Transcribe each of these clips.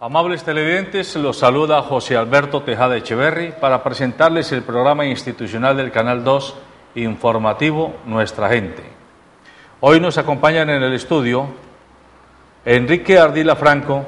Amables televidentes, los saluda José Alberto Tejada Echeverri para presentarles el programa institucional del Canal 2 informativo Nuestra Gente. Hoy nos acompañan en el estudio Enrique Ardila Franco,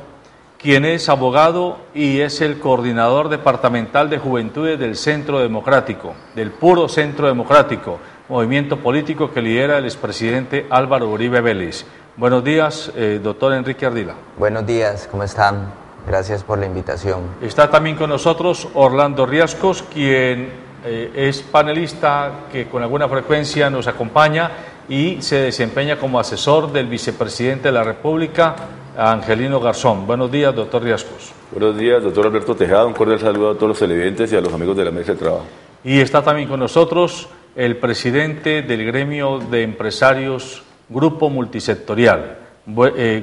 quien es abogado y es el coordinador departamental de Juventudes del Centro Democrático, del Puro Centro Democrático, movimiento político que lidera el expresidente Álvaro Uribe Vélez. Buenos días, doctor Enrique Ardila. Buenos días, ¿cómo están? Gracias por la invitación. Está también con nosotros Orlando Riascos, quien es panelista que con alguna frecuencia nos acompaña y se desempeña como asesor del vicepresidente de la República, Angelino Garzón. Buenos días, doctor Riascos. Buenos días, doctor Alberto Tejada. Un cordial saludo a todos los televidentes y a los amigos de la mesa de trabajo. Y está también con nosotros el presidente del gremio de empresarios Grupo Multisectorial,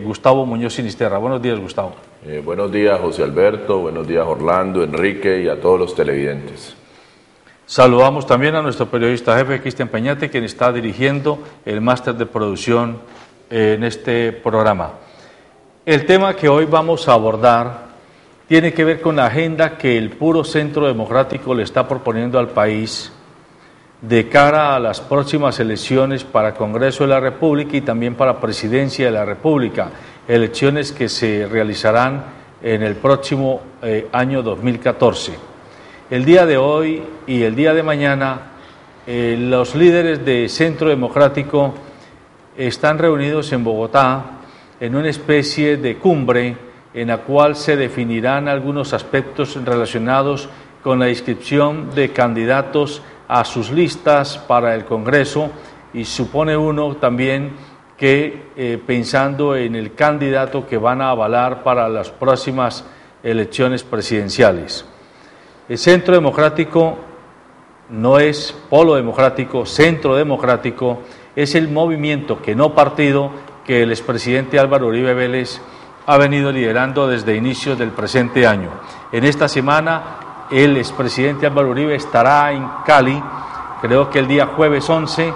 Gustavo Muñoz Sinisterra. Buenos días, Gustavo. Buenos días, José Alberto. Buenos días, Orlando, Enrique y a todos los televidentes. Saludamos también a nuestro periodista jefe, Cristian Peñate, quien está dirigiendo el máster de producción en este programa. El tema que hoy vamos a abordar tiene que ver con la agenda que el Puro Centro Democrático le está proponiendo al país de cara a las próximas elecciones para Congreso de la República y también para Presidencia de la República, elecciones que se realizarán en el próximo año 2014. El día de hoy y el día de mañana, los líderes de Centro Democrático están reunidos en Bogotá en una especie de cumbre en la cual se definirán algunos aspectos relacionados con la inscripción de candidatos a sus listas para el Congreso, y supone uno también que pensando en el candidato que van a avalar para las próximas elecciones presidenciales. El Centro Democrático no es Polo Democrático, Centro Democrático es el movimiento, que no partido, que el expresidente Álvaro Uribe Vélez ha venido liderando desde inicios del presente año. En esta semana el expresidente Álvaro Uribe estará en Cali, creo que el día jueves 11,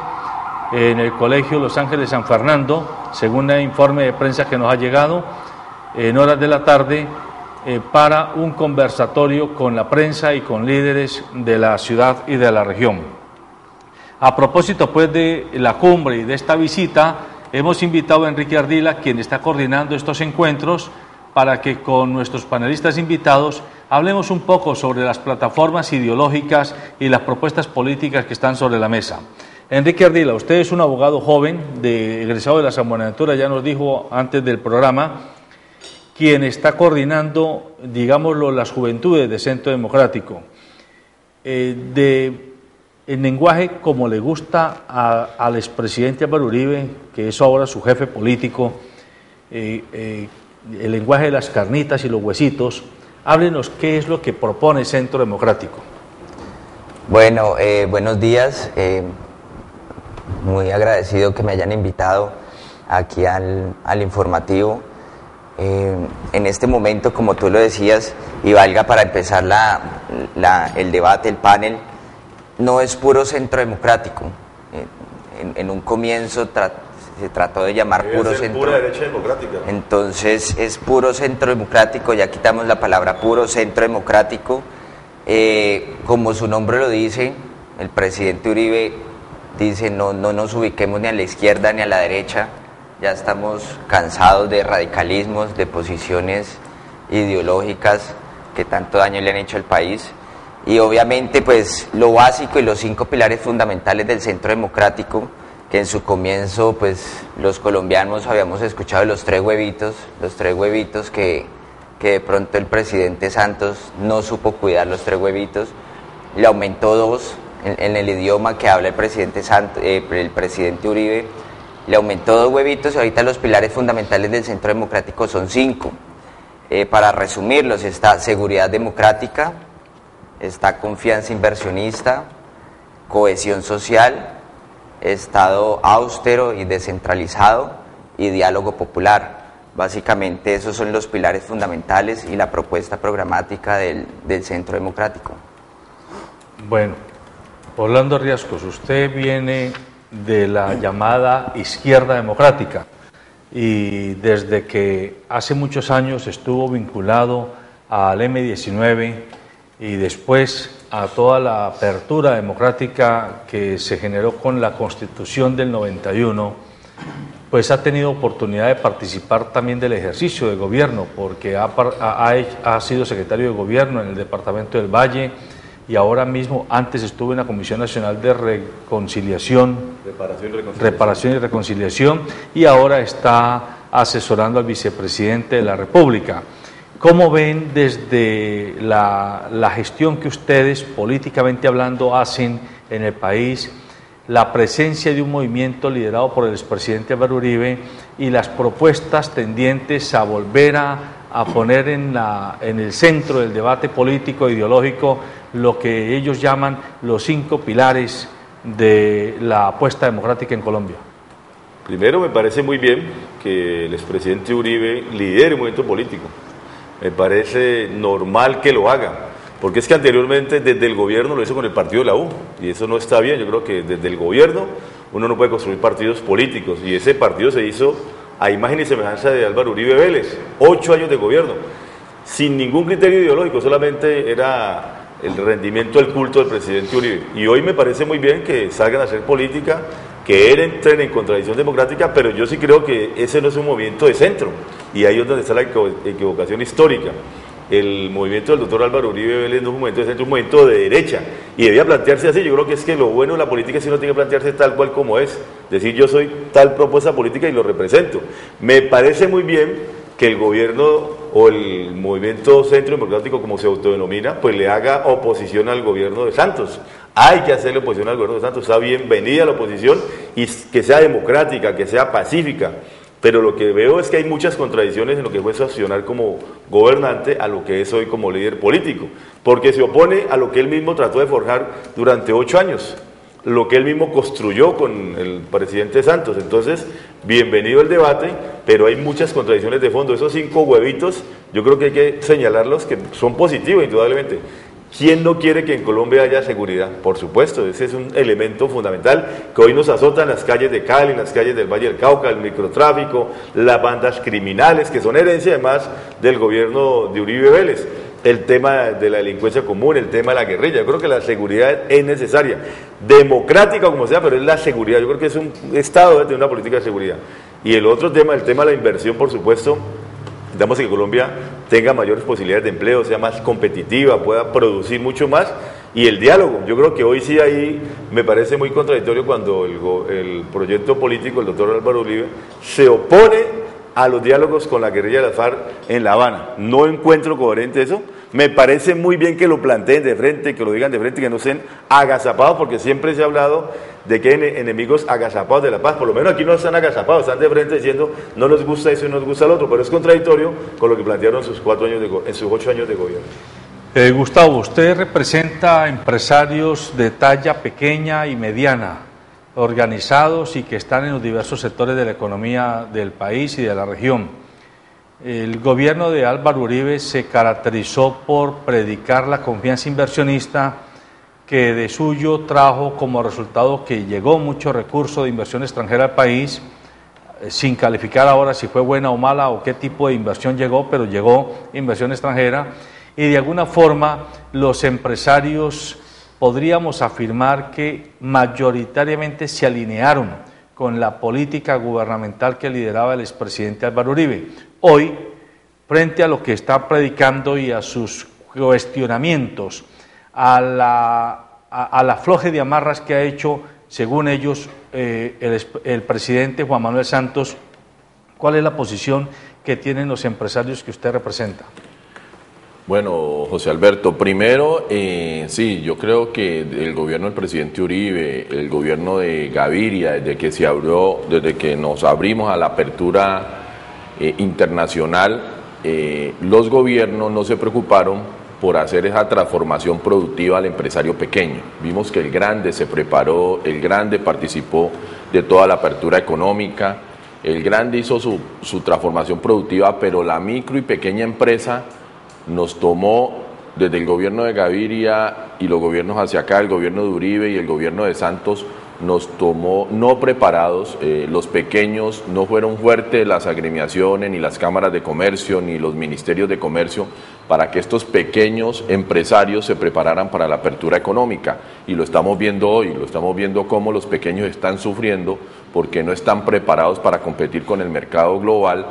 en el Colegio Los Ángeles San Fernando, según el informe de prensa que nos ha llegado, en horas de la tarde, para un conversatorio con la prensa y con líderes de la ciudad y de la región. A propósito, pues, de la cumbre y de esta visita, hemos invitado a Enrique Ardila, quien está coordinando estos encuentros, para que con nuestros panelistas invitados hablemos un poco sobre las plataformas ideológicas y las propuestas políticas que están sobre la mesa. Enrique Ardila, usted es un abogado joven, egresado de la San Buenaventura, ya nos dijo antes del programa, quien está coordinando, digámoslo, las juventudes de Centro Democrático. En lenguaje como le gusta al expresidente Álvaro Uribe, que es ahora su jefe político, el lenguaje de las carnitas y los huesitos, háblenos qué es lo que propone Centro Democrático. Bueno, buenos días, muy agradecido que me hayan invitado aquí al informativo. En este momento, como tú lo decías, y valga para empezar el debate, el panel, no es Puro Centro Democrático. En un comienzo se trató de llamar Puro Centro. Pura derecha democrática. Entonces es Puro Centro Democrático, ya quitamos la palabra Puro Centro Democrático. Como su nombre lo dice, el presidente Uribe dice no nos ubiquemos ni a la izquierda ni a la derecha, ya estamos cansados de radicalismos, de posiciones ideológicas que tanto daño le han hecho al país. Y obviamente pues lo básico y los 5 pilares fundamentales del Centro Democrático, que en su comienzo pues los colombianos habíamos escuchado los 3 huevitos que de pronto el presidente Santos no supo cuidar los 3 huevitos, le aumentó 2 en el idioma que habla el presidente Uribe, le aumentó 2 huevitos y ahorita los pilares fundamentales del Centro Democrático son 5. Para resumirlos, está seguridad democrática, está confianza inversionista, cohesión social, Estado austero y descentralizado y diálogo popular. Básicamente esos son los pilares fundamentales y la propuesta programática del Centro Democrático. Bueno, Orlando Riascos, usted viene de la llamada izquierda democrática. y desde que hace muchos años estuvo vinculado al M-19 y después a toda la apertura democrática que se generó con la Constitución del 91, pues ha tenido oportunidad de participar también del ejercicio de gobierno, porque ha sido secretario de gobierno en el departamento del Valle y ahora mismo, antes estuvo en la Comisión Nacional de Reparación y Reconciliación y ahora está asesorando al vicepresidente de la República. ¿Cómo ven desde la gestión que ustedes, políticamente hablando, hacen en el país, la presencia de un movimiento liderado por el expresidente Álvaro Uribe y las propuestas tendientes a volver a poner en el centro del debate político e ideológico lo que ellos llaman los 5 pilares de la apuesta democrática en Colombia? Primero, me parece muy bien que el expresidente Uribe lidere un movimiento político. Me parece normal que lo haga, porque es que anteriormente desde el gobierno lo hizo con el partido de la U, y eso no está bien. Yo creo que desde el gobierno uno no puede construir partidos políticos, y ese partido se hizo a imagen y semejanza de Álvaro Uribe Vélez, 8 años de gobierno, sin ningún criterio ideológico, solamente era el rendimiento del culto del presidente Uribe. Y hoy me parece muy bien que salgan a hacer política, que entren en contradicción democrática, pero yo sí creo que ese no es un movimiento de centro, y ahí es donde está la equivocación histórica. El movimiento del doctor Álvaro Uribe Vélez no es un movimiento de centro, es un movimiento de derecha, y debía plantearse así. Yo creo que es que lo bueno de la política es que uno tiene que plantearse tal cual como es, decir yo soy tal propuesta política y lo represento. Me parece muy bien que el gobierno o el movimiento centro democrático, como se autodenomina, pues le haga oposición al gobierno de Santos. Hay que hacerle oposición al gobierno de Santos, está bienvenida la oposición, y que sea democrática, que sea pacífica, pero lo que veo es que hay muchas contradicciones en lo que fue su accionar como gobernante a lo que es hoy como líder político, porque se opone a lo que él mismo trató de forjar durante 8 años, lo que él mismo construyó con el presidente Santos. Entonces, bienvenido el debate, pero hay muchas contradicciones de fondo. Esos 5 huevitos, yo creo que hay que señalarlos, que son positivos indudablemente. ¿Quién no quiere que en Colombia haya seguridad? Por supuesto, ese es un elemento fundamental que hoy nos azota en las calles de Cali, en las calles del Valle del Cauca, el microtráfico, las bandas criminales, que son herencia además del gobierno de Uribe Vélez. El tema de la delincuencia común, el tema de la guerrilla. Yo creo que la seguridad es necesaria, democrática o como sea, pero es la seguridad. Yo creo que es un Estado debe tener una política de seguridad. Y el otro tema, el tema de la inversión, por supuesto. Necesitamos que Colombia tenga mayores posibilidades de empleo, sea más competitiva, pueda producir mucho más, y el diálogo. Yo creo que hoy sí ahí me parece muy contradictorio cuando el proyecto político, el doctor Álvaro Uribe, se opone a los diálogos con la guerrilla de las FARC en La Habana. No encuentro coherente eso. Me parece muy bien que lo planteen de frente, que lo digan de frente, que no estén agazapados, porque siempre se ha hablado de que hay enemigos agazapados de la paz. Por lo menos aquí no están agazapados, están de frente diciendo no nos gusta eso y no nos gusta el otro, pero es contradictorio con lo que plantearon en sus 8 años de gobierno. Gustavo, usted representa empresarios de talla pequeña y mediana, organizados y que están en los diversos sectores de la economía del país y de la región. El gobierno de Álvaro Uribe se caracterizó por predicar la confianza inversionista, que de suyo trajo como resultado que llegó mucho recurso de inversión extranjera al país, sin calificar ahora si fue buena o mala o qué tipo de inversión llegó, pero llegó inversión extranjera, y de alguna forma los empresarios podríamos afirmar que mayoritariamente se alinearon con la política gubernamental que lideraba el expresidente Álvaro Uribe. Hoy, frente a lo que está predicando y a sus cuestionamientos, a la floje de amarras que ha hecho, según ellos, el presidente Juan Manuel Santos, ¿cuál es la posición que tienen los empresarios que usted representa? Bueno, José Alberto, primero, sí, yo creo que el gobierno del presidente Uribe, el gobierno de Gaviria, desde que nos abrimos a la apertura internacional, los gobiernos no se preocuparon por hacer esa transformación productiva al empresario pequeño. Vimos que el grande se preparó, el grande participó de toda la apertura económica, el grande hizo su transformación productiva, pero la micro y pequeña empresa nos tomó desde el gobierno de Gaviria y los gobiernos hacia acá, el gobierno de Uribe y el gobierno de Santos, nos tomó no preparados, los pequeños no fueron fuertes, las agremiaciones, ni las cámaras de comercio, ni los ministerios de comercio, para que estos pequeños empresarios se prepararan para la apertura económica. Y lo estamos viendo hoy, lo estamos viendo cómo los pequeños están sufriendo porque no están preparados para competir con el mercado global.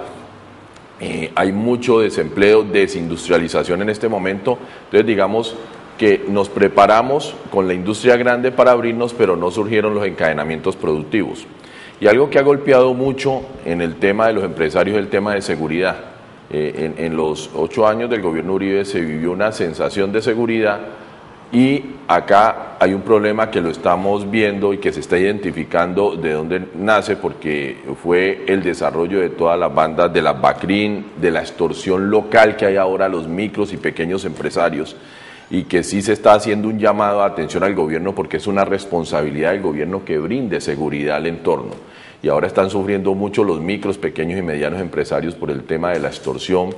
Hay mucho desempleo, desindustrialización en este momento, entonces digamos que nos preparamos con la industria grande para abrirnos, pero no surgieron los encadenamientos productivos. Y algo que ha golpeado mucho en el tema de los empresarios es el tema de seguridad. En los 8 años del gobierno Uribe se vivió una sensación de seguridad y acá hay un problema que lo estamos viendo y que se está identificando de dónde nace, porque fue el desarrollo de todas las bandas de las BACRIM, de la extorsión local que hay ahora a los micros y pequeños empresarios, y que sí se está haciendo un llamado de atención al gobierno porque es una responsabilidad del gobierno que brinde seguridad al entorno. Y ahora están sufriendo mucho los micros, pequeños y medianos empresarios por el tema de la extorsión,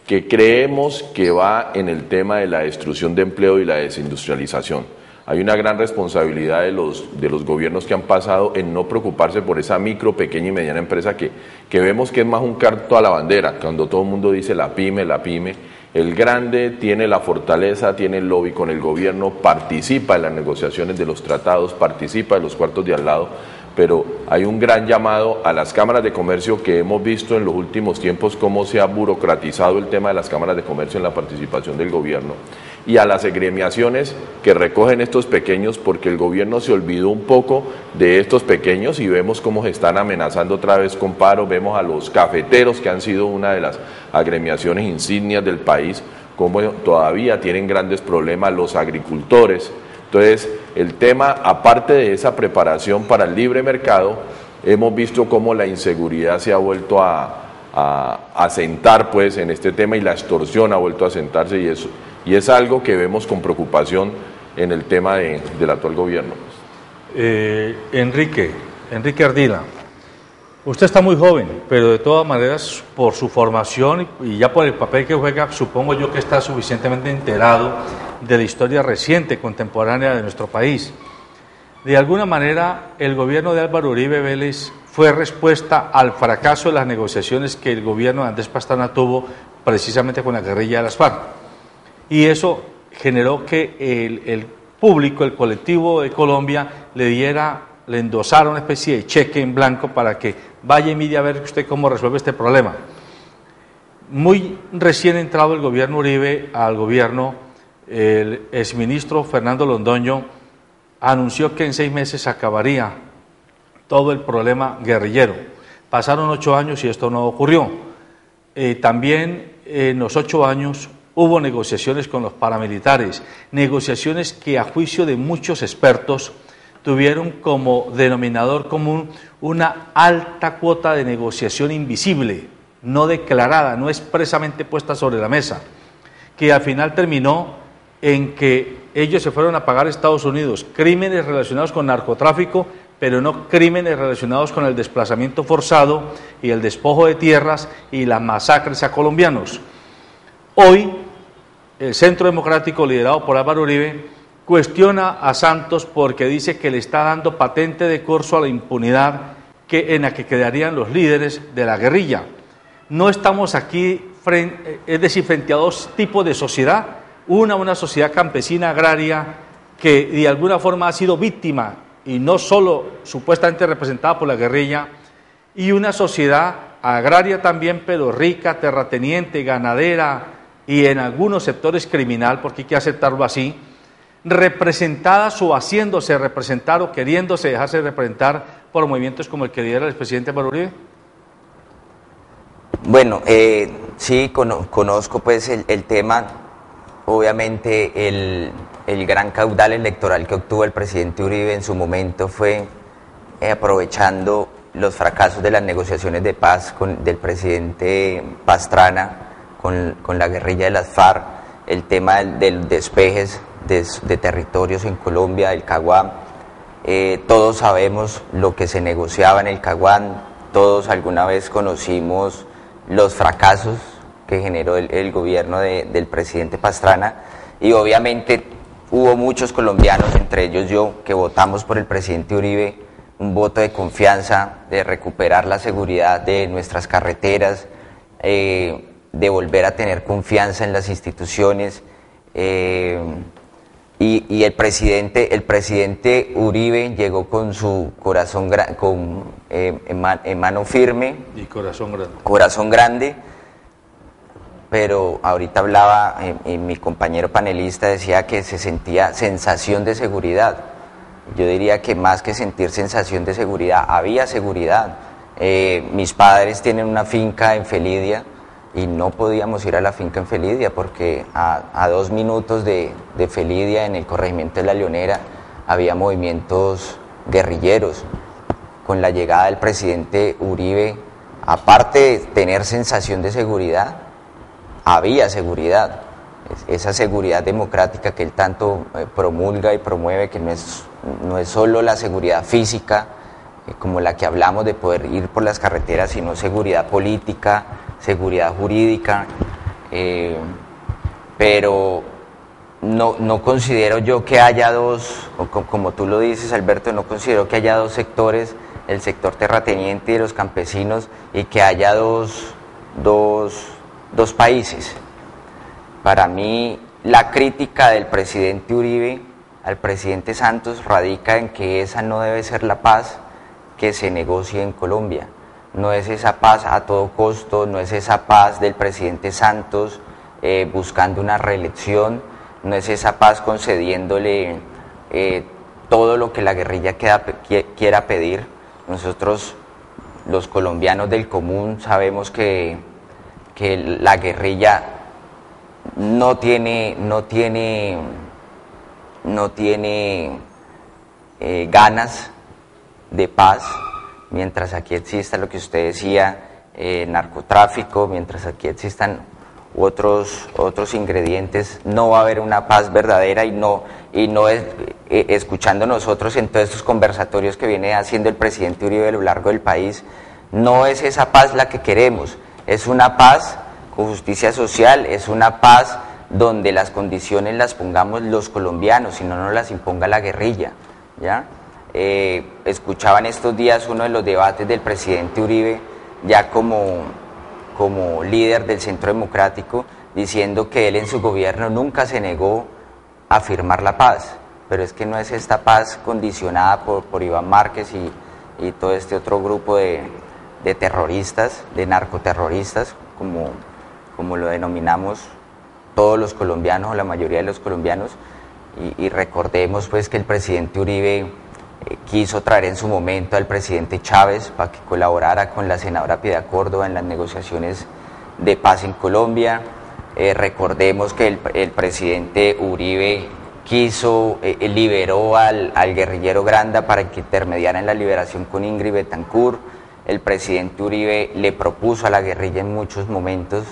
que creemos que va en el tema de la destrucción de empleo y la desindustrialización. Hay una gran responsabilidad de los gobiernos que han pasado en no preocuparse por esa micro, pequeña y mediana empresa que vemos que es más un canto a la bandera, cuando todo el mundo dice la pyme, el grande tiene la fortaleza, tiene el lobby con el gobierno, participa en las negociaciones de los tratados, participa en los cuartos de al lado, pero hay un gran llamado a las cámaras de comercio que hemos visto en los últimos tiempos cómo se ha burocratizado el tema de las cámaras de comercio en la participación del gobierno, y a las agremiaciones que recogen estos pequeños, porque el gobierno se olvidó un poco de estos pequeños y vemos cómo se están amenazando otra vez con paro. Vemos a los cafeteros, que han sido una de las agremiaciones insignias del país, cómo todavía tienen grandes problemas, los agricultores. Entonces, el tema, aparte de esa preparación para el libre mercado, hemos visto cómo la inseguridad se ha vuelto a sentar pues en este tema, y la extorsión ha vuelto a sentarse, y es algo que vemos con preocupación en el tema del actual gobierno. Enrique Ardila, usted está muy joven, pero de todas maneras, por su formación y ya por el papel que juega, supongo yo que está suficientemente enterado de la historia reciente, contemporánea de nuestro país. De alguna manera, el gobierno de Álvaro Uribe Vélez fue respuesta al fracaso de las negociaciones que el gobierno de Andrés Pastrana tuvo precisamente con la guerrilla de las FARC. Y eso generó que el público, el colectivo de Colombia, le endosara una especie de cheque en blanco para que vaya y mire a ver usted cómo resuelve este problema. Muy recién entrado el gobierno Uribe al gobierno, el exministro Fernando Londoño anunció que en 6 meses acabaría todo el problema guerrillero. Pasaron 8 años y esto no ocurrió. También en los 8 años hubo negociaciones con los paramilitares, negociaciones que a juicio de muchos expertos tuvieron como denominador común una alta cuota de negociación invisible, no declarada, no expresamente puesta sobre la mesa, que al final terminó en que ellos se fueron a pagar a Estados Unidos crímenes relacionados con narcotráfico, pero no crímenes relacionados con el desplazamiento forzado y el despojo de tierras y las masacres a colombianos. Hoy, el Centro Democrático, liderado por Álvaro Uribe, cuestiona a Santos porque dice que le está dando patente de corso a la impunidad en la que quedarían los líderes de la guerrilla. No estamos aquí, frente a dos tipos de sociedad, una sociedad campesina agraria que de alguna forma ha sido víctima y no solo supuestamente representada por la guerrilla, y una sociedad agraria también, pero rica, terrateniente, ganadera y en algunos sectores criminal, porque hay que aceptarlo así, representadas o haciéndose representar o queriéndose dejarse representar por movimientos como el que lidera el presidente Álvaro Uribe. Bueno, sí, conozco pues el tema. Obviamente el gran caudal electoral que obtuvo el presidente Uribe en su momento fue aprovechando los fracasos de las negociaciones de paz del presidente Pastrana con la guerrilla de las FARC, el tema del despejes de territorios en Colombia, el Caguán. Todos sabemos lo que se negociaba en el Caguán, todos alguna vez conocimos los fracasos que generó el gobierno del presidente Pastrana, y obviamente hubo muchos colombianos, entre ellos yo, que votamos por el presidente Uribe, un voto de confianza, de recuperar la seguridad de nuestras carreteras, de volver a tener confianza en las instituciones. Y el presidente Uribe llegó con su corazón en mano firme y corazón grande, pero ahorita hablaba mi compañero panelista, decía que se sentía sensación de seguridad. Yo diría que más que sentir sensación de seguridad, había seguridad. Mis padres tienen una finca en Felidia y no podíamos ir a la finca en Felidia porque a 2 minutos de Felidia, en el corregimiento de La Leonera, había movimientos guerrilleros. Con la llegada del presidente Uribe, aparte de tener sensación de seguridad, había seguridad. Esa seguridad democrática que él tanto promulga y promueve, que no es solo la seguridad física, como la que hablamos de poder ir por las carreteras, sino seguridad política, seguridad jurídica, pero no considero yo que haya como tú lo dices, Alberto, no considero que haya dos sectores, el sector terrateniente y de los campesinos, y que haya dos países. Para mí, la crítica del presidente Uribe al presidente Santos radica en que esa no debe ser la paz que se negocie en Colombia. No es esa paz a todo costo, no es esa paz del presidente Santos buscando una reelección, no es esa paz concediéndole todo lo que la guerrilla quiera pedir. Nosotros, los colombianos del común, sabemos que la guerrilla no tiene ganas de paz, mientras aquí exista lo que usted decía, narcotráfico, mientras aquí existan otros ingredientes, no va a haber una paz verdadera, y no es, escuchando nosotros en todos estos conversatorios que viene haciendo el presidente Uribe a lo largo del país, no es esa paz la que queremos, es una paz con justicia social, es una paz donde las condiciones las pongamos los colombianos y no nos las imponga la guerrilla, ¿ya? Escuchaba en estos días uno de los debates del presidente Uribe, ya como líder del Centro Democrático, diciendo que él en su gobierno nunca se negó a firmar la paz, pero es que no es esta paz condicionada por Iván Márquez y todo este otro grupo de terroristas, de narcoterroristas, como lo denominamos todos los colombianos o la mayoría de los colombianos, y recordemos pues que el presidente Uribe quiso traer en su momento al presidente Chávez para que colaborara con la senadora Piedad Córdoba en las negociaciones de paz en Colombia. Recordemos que el presidente Uribe liberó al guerrillero Granda para que intermediara en la liberación con Ingrid Betancourt. El presidente Uribe le propuso a la guerrilla en muchos momentos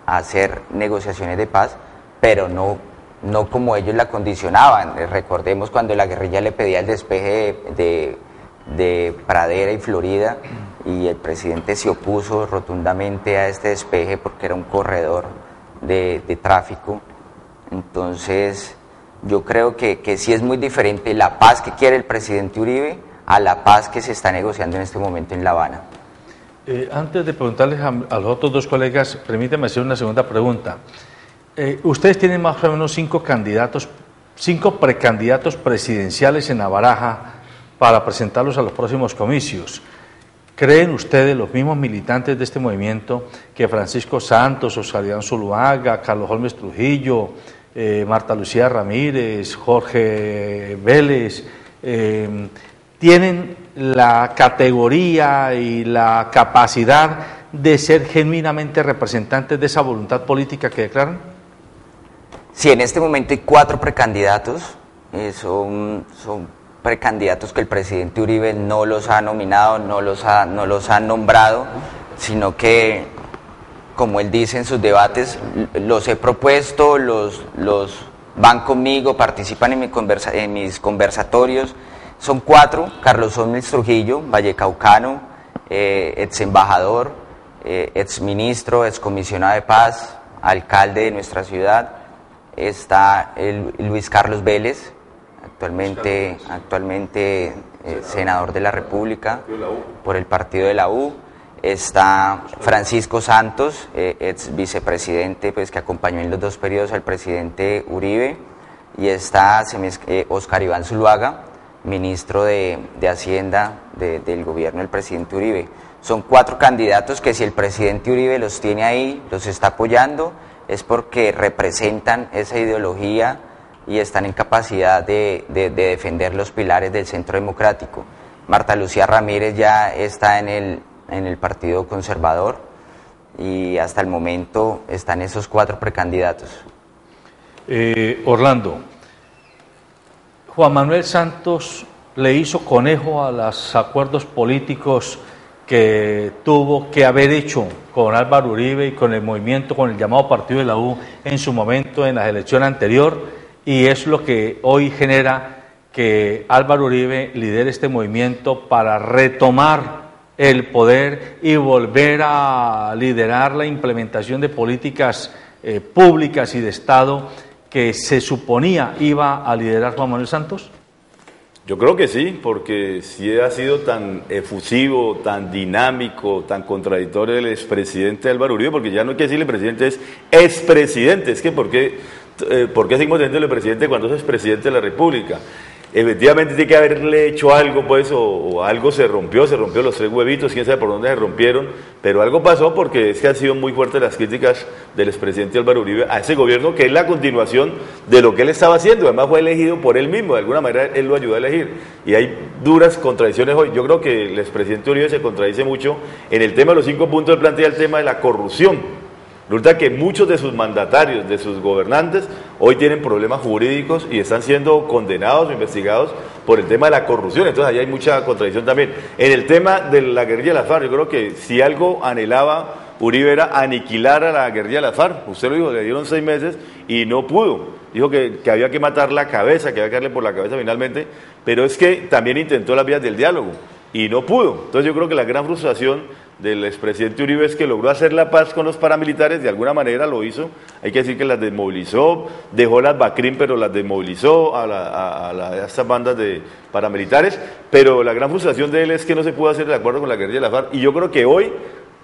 hacer negociaciones de paz, pero no como ellos la condicionaban. Recordemos cuando la guerrilla le pedía el despeje de Pradera y Florida, y el presidente se opuso rotundamente a este despeje porque era un corredor de tráfico. Entonces yo creo que sí es muy diferente la paz que quiere el presidente Uribe a la paz que se está negociando en este momento en La Habana. Antes de preguntarles a los otros dos colegas, permíteme hacer una segunda pregunta. Ustedes tienen más o menos 5 precandidatos presidenciales en la baraja para presentarlos a los próximos comicios. ¿Creen ustedes, los mismos militantes de este movimiento, que Francisco Santos, Oscar Zuluaga, Carlos Holmes Trujillo, Marta Lucía Ramírez, Jorge Vélez, tienen la categoría y la capacidad de ser genuinamente representantes de esa voluntad política que declaran? Sí, en este momento hay 4 precandidatos, son precandidatos que el presidente Uribe no los ha nominado, no los ha nombrado, sino que, como él dice en sus debates, los he propuesto, los van conmigo, participan en mis conversatorios. Son 4, Carlos Holmes Trujillo, vallecaucano, ex embajador, ex ministro, ex comisionado de paz, alcalde de nuestra ciudad. está Luis Carlos Vélez, actualmente senador de la República por el partido de la U. Está Francisco Santos, ex vicepresidente, pues, que acompañó en los 2 periodos al presidente Uribe. Y está Oscar Iván Zuluaga, ministro de Hacienda del gobierno del presidente Uribe. Son 4 candidatos que, si el presidente Uribe los tiene ahí, los está apoyando, es porque representan esa ideología y están en capacidad de defender los pilares del centro democrático. Marta Lucía Ramírez ya está en el Partido Conservador y hasta el momento están esos 4 precandidatos. Orlando, Juan Manuel Santos le hizo conejo a los acuerdos políticos que tuvo que haber hecho con Álvaro Uribe y con el movimiento, con el llamado Partido de la U en su momento en la elección anterior, y es lo que hoy genera que Álvaro Uribe lidere este movimiento para retomar el poder y volver a liderar la implementación de políticas públicas y de Estado que se suponía iba a liderar Juan Manuel Santos? Yo creo que sí, porque si ha sido tan efusivo, tan dinámico, tan contradictorio el expresidente Álvaro Uribe, porque ya no hay que decirle presidente, es expresidente. Es que ¿por qué seguimos teniendo el presidente cuando es expresidente de la República? Efectivamente tiene que haberle hecho algo, pues, o algo se rompió los 3 huevitos, quién sabe por dónde se rompieron, pero algo pasó, porque es que han sido muy fuertes las críticas del expresidente Álvaro Uribe a ese gobierno, que es la continuación de lo que él estaba haciendo. Además fue elegido por él mismo, de alguna manera él lo ayudó a elegir, y hay duras contradicciones hoy. Yo creo que el expresidente Uribe se contradice mucho en el tema de los 5 puntos. Él plantea el tema de la corrupción. Resulta que muchos de sus mandatarios, de sus gobernantes, hoy tienen problemas jurídicos y están siendo condenados o investigados por el tema de la corrupción. Entonces ahí hay mucha contradicción también. En el tema de la guerrilla de las FARC, yo creo que si algo anhelaba Uribe era aniquilar a la guerrilla de las FARC. Usted lo dijo, le dieron 6 meses y no pudo. Dijo que había que matar la cabeza, que había que darle por la cabeza finalmente, pero es que también intentó las vías del diálogo y no pudo. Entonces yo creo que la gran frustración del expresidente Uribe es que logró hacer la paz con los paramilitares, de alguna manera lo hizo, hay que decir que las desmovilizó, dejó las BACRIM, pero las desmovilizó a estas bandas de paramilitares, pero la gran frustración de él es que no se pudo hacer el acuerdo con la guerrilla de la FARC, y yo creo que hoy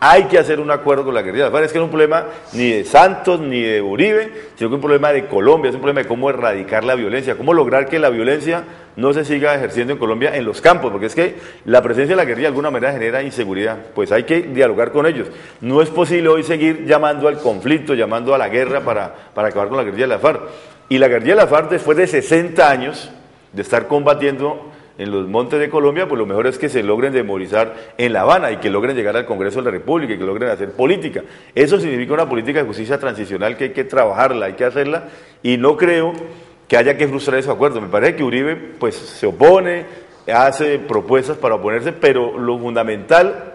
hay que hacer un acuerdo con la guerrilla de la FARC. Es que no es un problema ni de Santos ni de Uribe, sino que es un problema de Colombia, es un problema de cómo erradicar la violencia, cómo lograr que la violencia no se siga ejerciendo en Colombia en los campos, porque es que la presencia de la guerrilla de alguna manera genera inseguridad. Pues hay que dialogar con ellos. No es posible hoy seguir llamando al conflicto, llamando a la guerra para acabar con la guerrilla de la FARC. Y la guerrilla de la FARC, después de 60 años de estar combatiendo en los montes de Colombia, pues lo mejor es que se logren demovilizar en La Habana y que logren llegar al Congreso de la República y que logren hacer política. Eso significa una política de justicia transicional que hay que trabajarla, hay que hacerla, y no creo que haya que frustrar ese acuerdo. Me parece que Uribe pues se opone, hace propuestas para oponerse, pero lo fundamental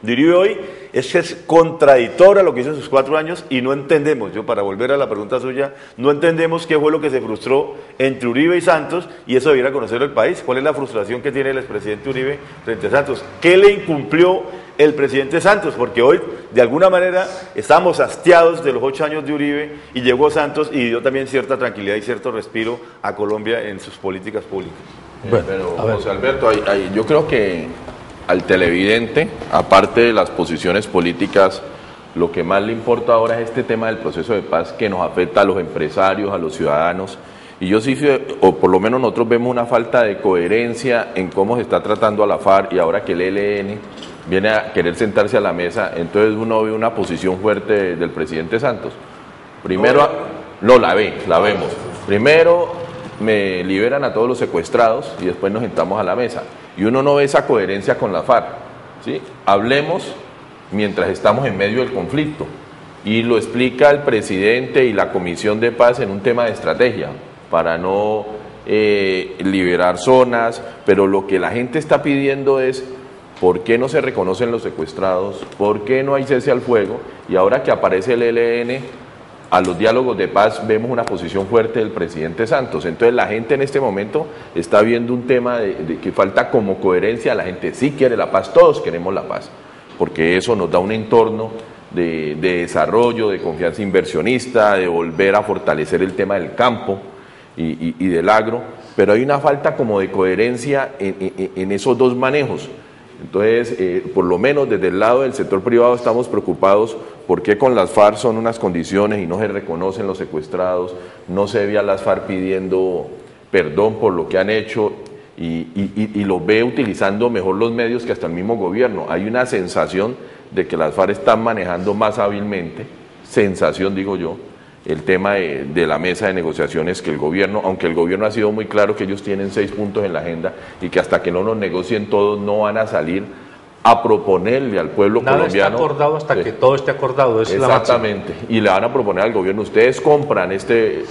de Uribe hoy es que es contradictorio a lo que hizo en sus 4 años y no entendemos, yo para volver a la pregunta suya, no entendemos qué fue lo que se frustró entre Uribe y Santos, y eso debiera conocerlo el país. ¿Cuál es la frustración que tiene el expresidente Uribe frente a Santos? ¿Qué le incumplió el presidente Santos? Porque hoy, de alguna manera, estamos hastiados de los 8 años de Uribe y llegó Santos y dio también cierta tranquilidad y cierto respiro a Colombia en sus políticas públicas. Bueno, pero José Alberto, yo creo que al televidente, aparte de las posiciones políticas, lo que más le importa ahora es este tema del proceso de paz que nos afecta a los empresarios, a los ciudadanos. Y yo sí, o por lo menos nosotros vemos una falta de coherencia en cómo se está tratando a la FARC, y ahora que el ELN viene a querer sentarse a la mesa, entonces uno ve una posición fuerte del presidente Santos. Primero, la vemos. Primero me liberan a todos los secuestrados y después nos sentamos a la mesa. Y uno no ve esa coherencia con la FARC, ¿sí? Hablemos mientras estamos en medio del conflicto. Y lo explica el presidente y la Comisión de Paz en un tema de estrategia, para no liberar zonas, pero lo que la gente está pidiendo es ¿por qué no se reconocen los secuestrados? ¿Por qué no hay cese al fuego? Y ahora que aparece el ELN, a los diálogos de paz vemos una posición fuerte del presidente Santos. Entonces la gente en este momento está viendo un tema de que falta como coherencia. La gente sí quiere la paz, todos queremos la paz, porque eso nos da un entorno de desarrollo, de confianza inversionista, de volver a fortalecer el tema del campo y del agro, pero hay una falta como de coherencia en esos dos manejos. Entonces, por lo menos desde el lado del sector privado estamos preocupados porque con las FARC son unas condiciones y no se reconocen los secuestrados, no se ve a las FARC pidiendo perdón por lo que han hecho y los ve utilizando mejor los medios que hasta el mismo gobierno. Hay una sensación de que las FARC están manejando más hábilmente, sensación digo yo, el tema de la mesa de negociaciones que el gobierno, aunque el gobierno ha sido muy claro que ellos tienen 6 puntos en la agenda y que hasta que no los negocien todos no van a salir a proponerle al pueblo colombiano. Nada está acordado hasta que todo esté acordado. Exactamente, y le van a proponer al gobierno, ustedes compran este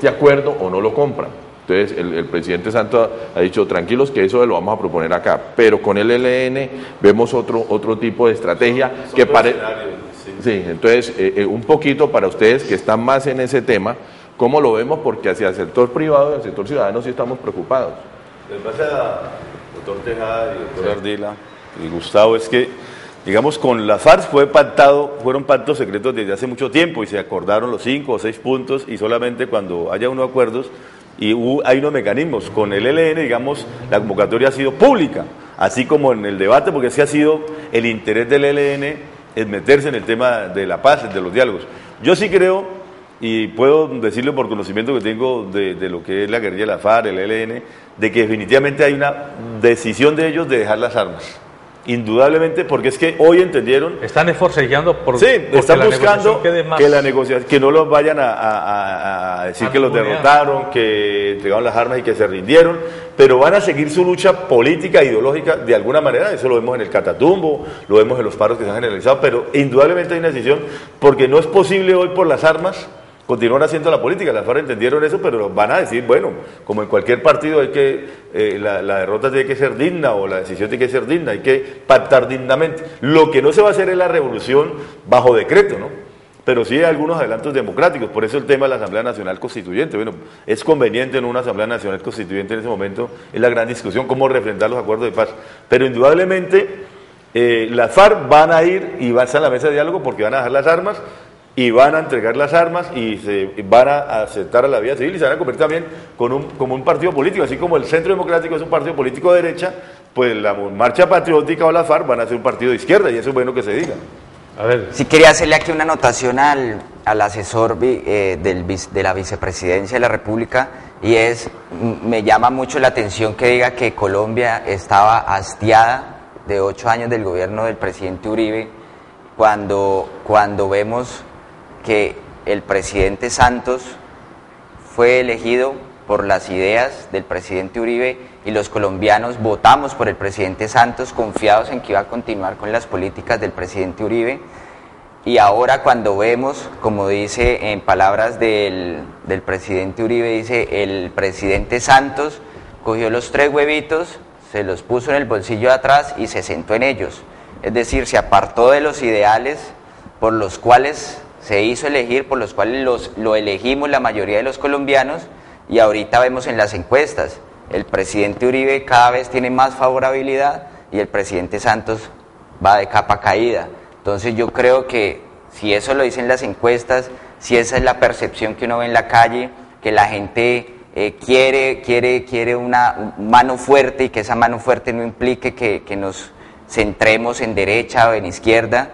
acuerdo o no lo compran. Entonces el presidente Santos ha dicho, tranquilos que eso lo vamos a proponer acá, pero con el ELN vemos otro tipo de estrategia que parece... Sí, entonces un poquito para ustedes que están más en ese tema, ¿cómo lo vemos? Porque hacia el sector privado y el sector ciudadano sí estamos preocupados. Lo que pasa, doctor Tejada y doctor Ardila y Gustavo, es que, digamos, con las FARC fueron pactos secretos desde hace mucho tiempo y se acordaron los 5 o 6 puntos y solamente cuando haya unos acuerdos y hay unos mecanismos. Con el ELN, digamos, la convocatoria ha sido pública, así como en el debate, porque ese ha sido el interés del ELN, es meterse en el tema de la paz, de los diálogos. Yo sí creo, y puedo decirlo por conocimiento que tengo de lo que es la guerrilla de la FARC, el ELN, de que definitivamente hay una decisión de ellos de dejar las armas. Indudablemente, porque es que hoy entendieron... Están forcejeando por... Sí, están buscando que la negociación, que no los vayan a decir que los derrotaron, que entregaron las armas y que se rindieron, pero van a seguir su lucha política, ideológica, de alguna manera. Eso lo vemos en el Catatumbo, lo vemos en los paros que se han generalizado, pero indudablemente hay una decisión, porque no es posible hoy por las armas continuar haciendo la política. Las FARC entendieron eso, pero van a decir, bueno, como en cualquier partido hay que, la derrota tiene que ser digna o la decisión tiene que ser digna, hay que pactar dignamente. Lo que no se va a hacer es la revolución bajo decreto, ¿no? Pero sí hay algunos adelantos democráticos, por eso el tema de la Asamblea Nacional Constituyente. Bueno, es conveniente en una Asamblea Nacional Constituyente en ese momento, es la gran discusión, cómo refrendar los acuerdos de paz. Pero indudablemente las FARC van a ir y van a estar en la mesa de diálogo porque van a dejar las armas, y van a entregar las armas y se van a aceptar a la vida civil y se van a convertir también como un partido político, así como el Centro Democrático es un partido político de derecha, pues la Marcha Patriótica o la FARC van a ser un partido de izquierda y eso es bueno que se diga. A ver. Sí, quería hacerle aquí una anotación al asesor de la Vicepresidencia de la República, y me llama mucho la atención que diga que Colombia estaba hastiada de 8 años del gobierno del presidente Uribe, cuando vemos que el presidente Santos fue elegido por las ideas del presidente Uribe y los colombianos votamos por el presidente Santos confiados en que iba a continuar con las políticas del presidente Uribe, y ahora cuando vemos, como dice en palabras del presidente Uribe, dice el presidente Santos cogió los 3 huevitos, se los puso en el bolsillo de atrás y se sentó en ellos, es decir, se apartó de los ideales por los cuales se hizo elegir, por los cuales lo elegimos la mayoría de los colombianos, y ahorita vemos en las encuestas, el presidente Uribe cada vez tiene más favorabilidad y el presidente Santos va de capa caída. Entonces yo creo que si eso lo dicen las encuestas, si esa es la percepción que uno ve en la calle, que la gente quiere una mano fuerte y que esa mano fuerte no implique que nos centremos en derecha o en izquierda,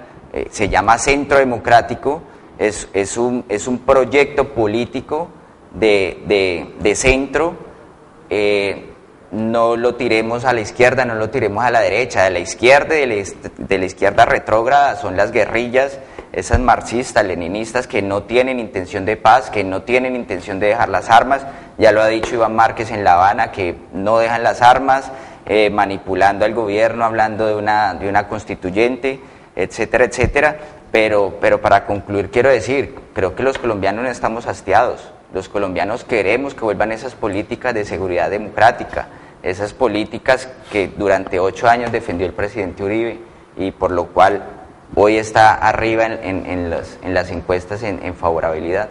se llama Centro Democrático, es un proyecto político de centro, no lo tiremos a la izquierda, no lo tiremos a la derecha, de la izquierda retrógrada son las guerrillas, esas marxistas, leninistas que no tienen intención de paz, que no tienen intención de dejar las armas, ya lo ha dicho Iván Márquez en La Habana, que no dejan las armas, manipulando al gobierno, hablando de una constituyente, etcétera, etcétera. Pero para concluir quiero decir, creo que los colombianos no estamos hastiados, los colombianos queremos que vuelvan esesas políticas de seguridad democrática, esas políticas que durante 8 años defendió el presidente Uribe y por lo cual hoy está arriba en las encuestas en favorabilidad.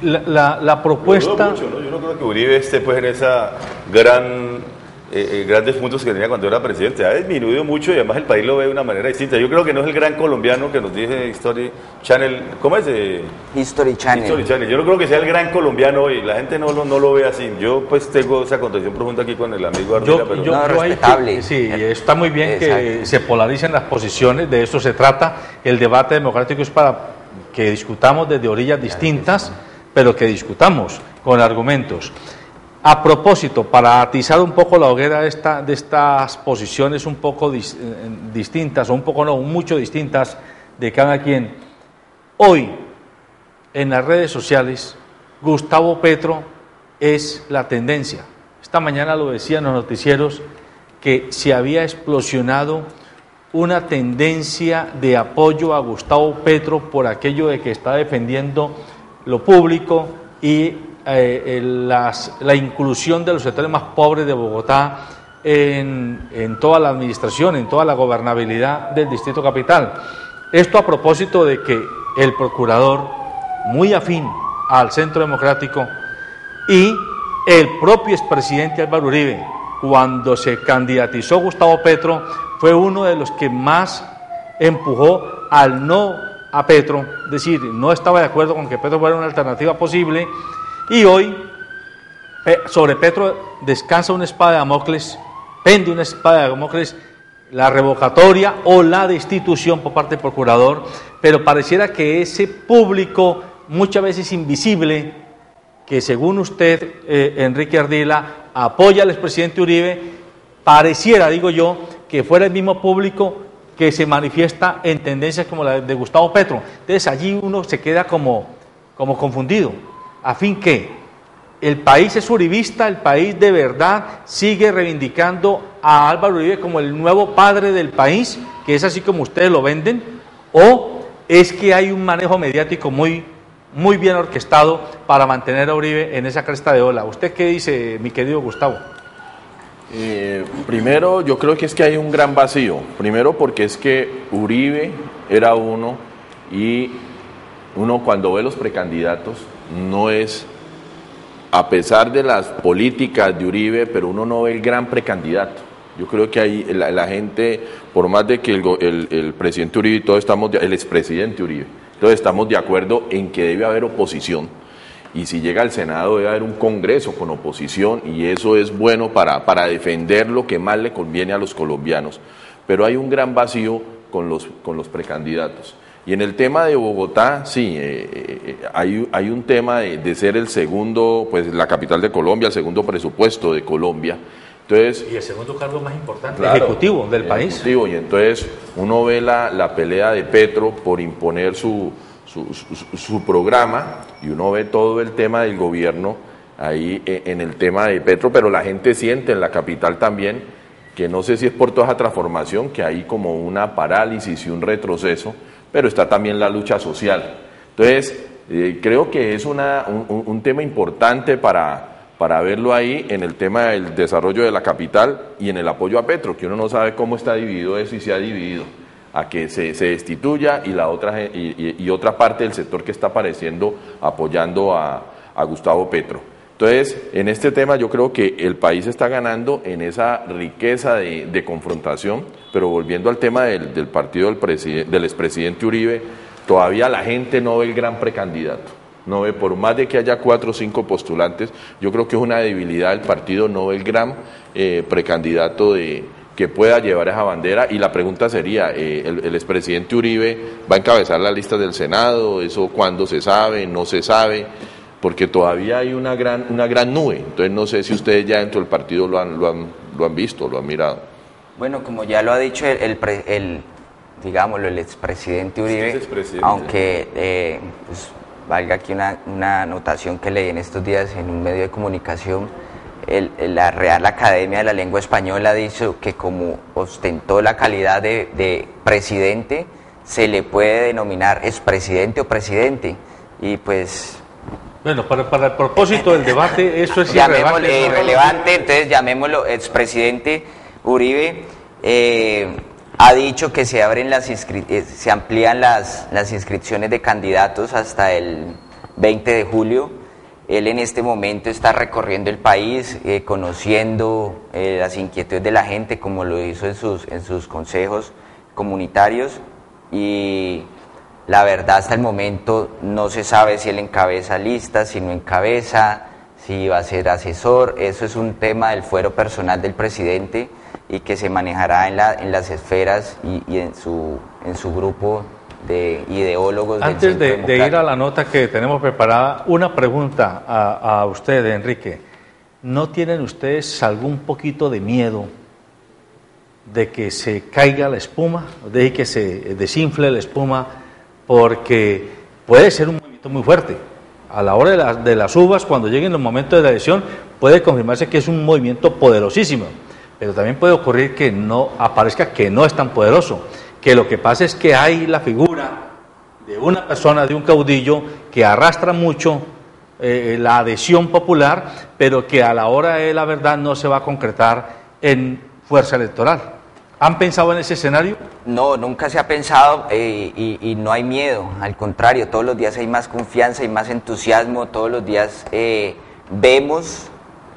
La propuesta... Yo no creo que Uribe esté pues en esa gran grandes puntos que tenía cuando era presidente. Ha disminuido mucho y además el país lo ve de una manera distinta. Yo creo que no es el gran colombiano que nos dice History Channel. ¿Cómo es? History Channel. History Channel. Yo no creo que sea el gran colombiano y la gente no lo ve así. Yo pues tengo esa contradicción profunda aquí con el amigo Ardila, pero no, respetable. Sí, está muy bien. Exacto. Que se polaricen las posiciones, de eso se trata. El debate democrático es para que discutamos desde orillas distintas, pero que discutamos con argumentos. A propósito, para atizar un poco la hoguera de estas posiciones un poco distintas, o un poco no, mucho distintas de cada quien, hoy en las redes sociales Gustavo Petro es la tendencia. Esta mañana lo decían los noticieros que se había explosionado una tendencia de apoyo a Gustavo Petro por aquello de que está defendiendo lo público y la inclusión de los sectores más pobres de Bogotá en toda la administración, en toda la gobernabilidad del Distrito Capital. Esto a propósito de que el procurador, muy afín al Centro Democrático, y el propio expresidente Álvaro Uribe, cuando se candidatizó Gustavo Petro, fue uno de los que más empujó al no a Petro, es decir, no estaba de acuerdo con que Petro fuera una alternativa posible. Y hoy, sobre Petro descansa una espada de Damocles, pende una espada de Damocles, la revocatoria o la destitución por parte del procurador, pero pareciera que ese público, muchas veces invisible, que según usted, Enrique Ardila, apoya al expresidente Uribe, pareciera, digo yo, que fuera el mismo público que se manifiesta en tendencias como la de Gustavo Petro. Entonces allí uno se queda como confundido. A fin que el país es uribista, el país de verdad sigue reivindicando a Álvaro Uribe como el nuevo padre del país, que es así como ustedes lo venden, o es que hay un manejo mediático muy bien orquestado para mantener a Uribe en esa cresta de ola. ¿Usted qué dice, mi querido Gustavo? Primero, yo creo que es que hay un gran vacío. Primero porque es que Uribe era uno y uno cuando ve los precandidatos no es, a pesar de las políticas de Uribe, pero uno no ve el gran precandidato. Yo creo que ahí la gente, por más de que el presidente Uribe y todos estamos, el expresidente Uribe, todos estamos de acuerdo en que debe haber oposición. Y si llega al Senado debe haber un Congreso con oposición y eso es bueno para defender lo que más le conviene a los colombianos. Pero hay un gran vacío con los precandidatos. Y en el tema de Bogotá, sí, hay un tema de ser el segundo, pues la capital de Colombia, el segundo presupuesto de Colombia. Entonces, y el segundo cargo más importante, claro, ejecutivo del país. Ejecutivo, y entonces uno ve la pelea de Petro por imponer su programa y uno ve todo el tema del gobierno ahí en el tema de Petro, pero la gente siente en la capital también que no sé si es por toda esa transformación, que hay como una parálisis y un retroceso, pero está también la lucha social. Entonces, creo que es un tema importante para verlo ahí en el tema del desarrollo de la capital y en el apoyo a Petro, que uno no sabe cómo está dividido eso y se ha dividido a que se destituya y otra parte del sector que está apareciendo apoyando a Gustavo Petro. Entonces, en este tema yo creo que el país está ganando en esa riqueza de confrontación, pero volviendo al tema del partido del expresidente Uribe, todavía la gente no ve el gran precandidato, no ve, por más de que haya 4 o 5 postulantes, yo creo que es una debilidad del partido, no ve el gran precandidato que pueda llevar esa bandera. Y la pregunta sería, ¿el expresidente Uribe va a encabezar la lista del Senado? ¿Eso cuándo se sabe? ¿No se sabe? Porque todavía hay una gran nube. Entonces no sé si ustedes ya dentro del partido lo han visto, lo han mirado. Bueno, como ya lo ha dicho digámoslo, el expresidente Uribe, aunque pues, valga aquí una anotación que leí en estos días en un medio de comunicación, la Real Academia de la Lengua Española ha dicho que como ostentó la calidad de presidente, se le puede denominar expresidente o presidente. Y pues... Bueno, para el propósito del debate, eso es irrelevante, entonces llamémoslo expresidente Uribe. Ha dicho que se amplían las inscripciones de candidatos hasta el 20 de julio Él en este momento está recorriendo el país, conociendo las inquietudes de la gente, como lo hizo en sus consejos comunitarios, y la verdad hasta el momento no se sabe si él encabeza listas, si no encabeza, si va a ser asesor. Eso es un tema del fuero personal del presidente y que se manejará en las esferas y en su grupo de ideólogos. Antes de ir a la nota que tenemos preparada, una pregunta a usted, Enrique. ¿No tienen ustedes algún poquito de miedo de que se caiga la espuma, de que se desinfle la espuma? Porque puede ser un movimiento muy fuerte. A la hora de las uvas, cuando lleguen los momentos de la elección, puede confirmarse que es un movimiento poderosísimo, pero también puede ocurrir que no aparezca que no es tan poderoso, que lo que pasa es que hay la figura de una persona, de un caudillo, que arrastra mucho la adhesión popular, pero que a la hora de la verdad no se va a concretar en fuerza electoral. ¿Han pensado en ese escenario? No, nunca se ha pensado y no hay miedo, al contrario, todos los días hay más confianza y más entusiasmo, todos los días vemos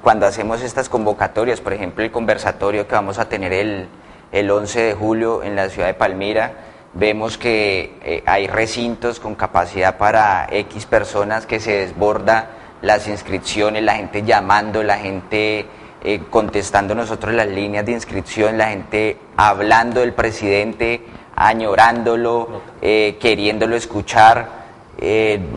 cuando hacemos estas convocatorias, por ejemplo el conversatorio que vamos a tener el 11 de julio en la ciudad de Palmira, vemos que hay recintos con capacidad para X personas, que se desborda las inscripciones, la gente llamando, la gente contestando nosotros las líneas de inscripción, la gente hablando del presidente, añorándolo, queriéndolo escuchar.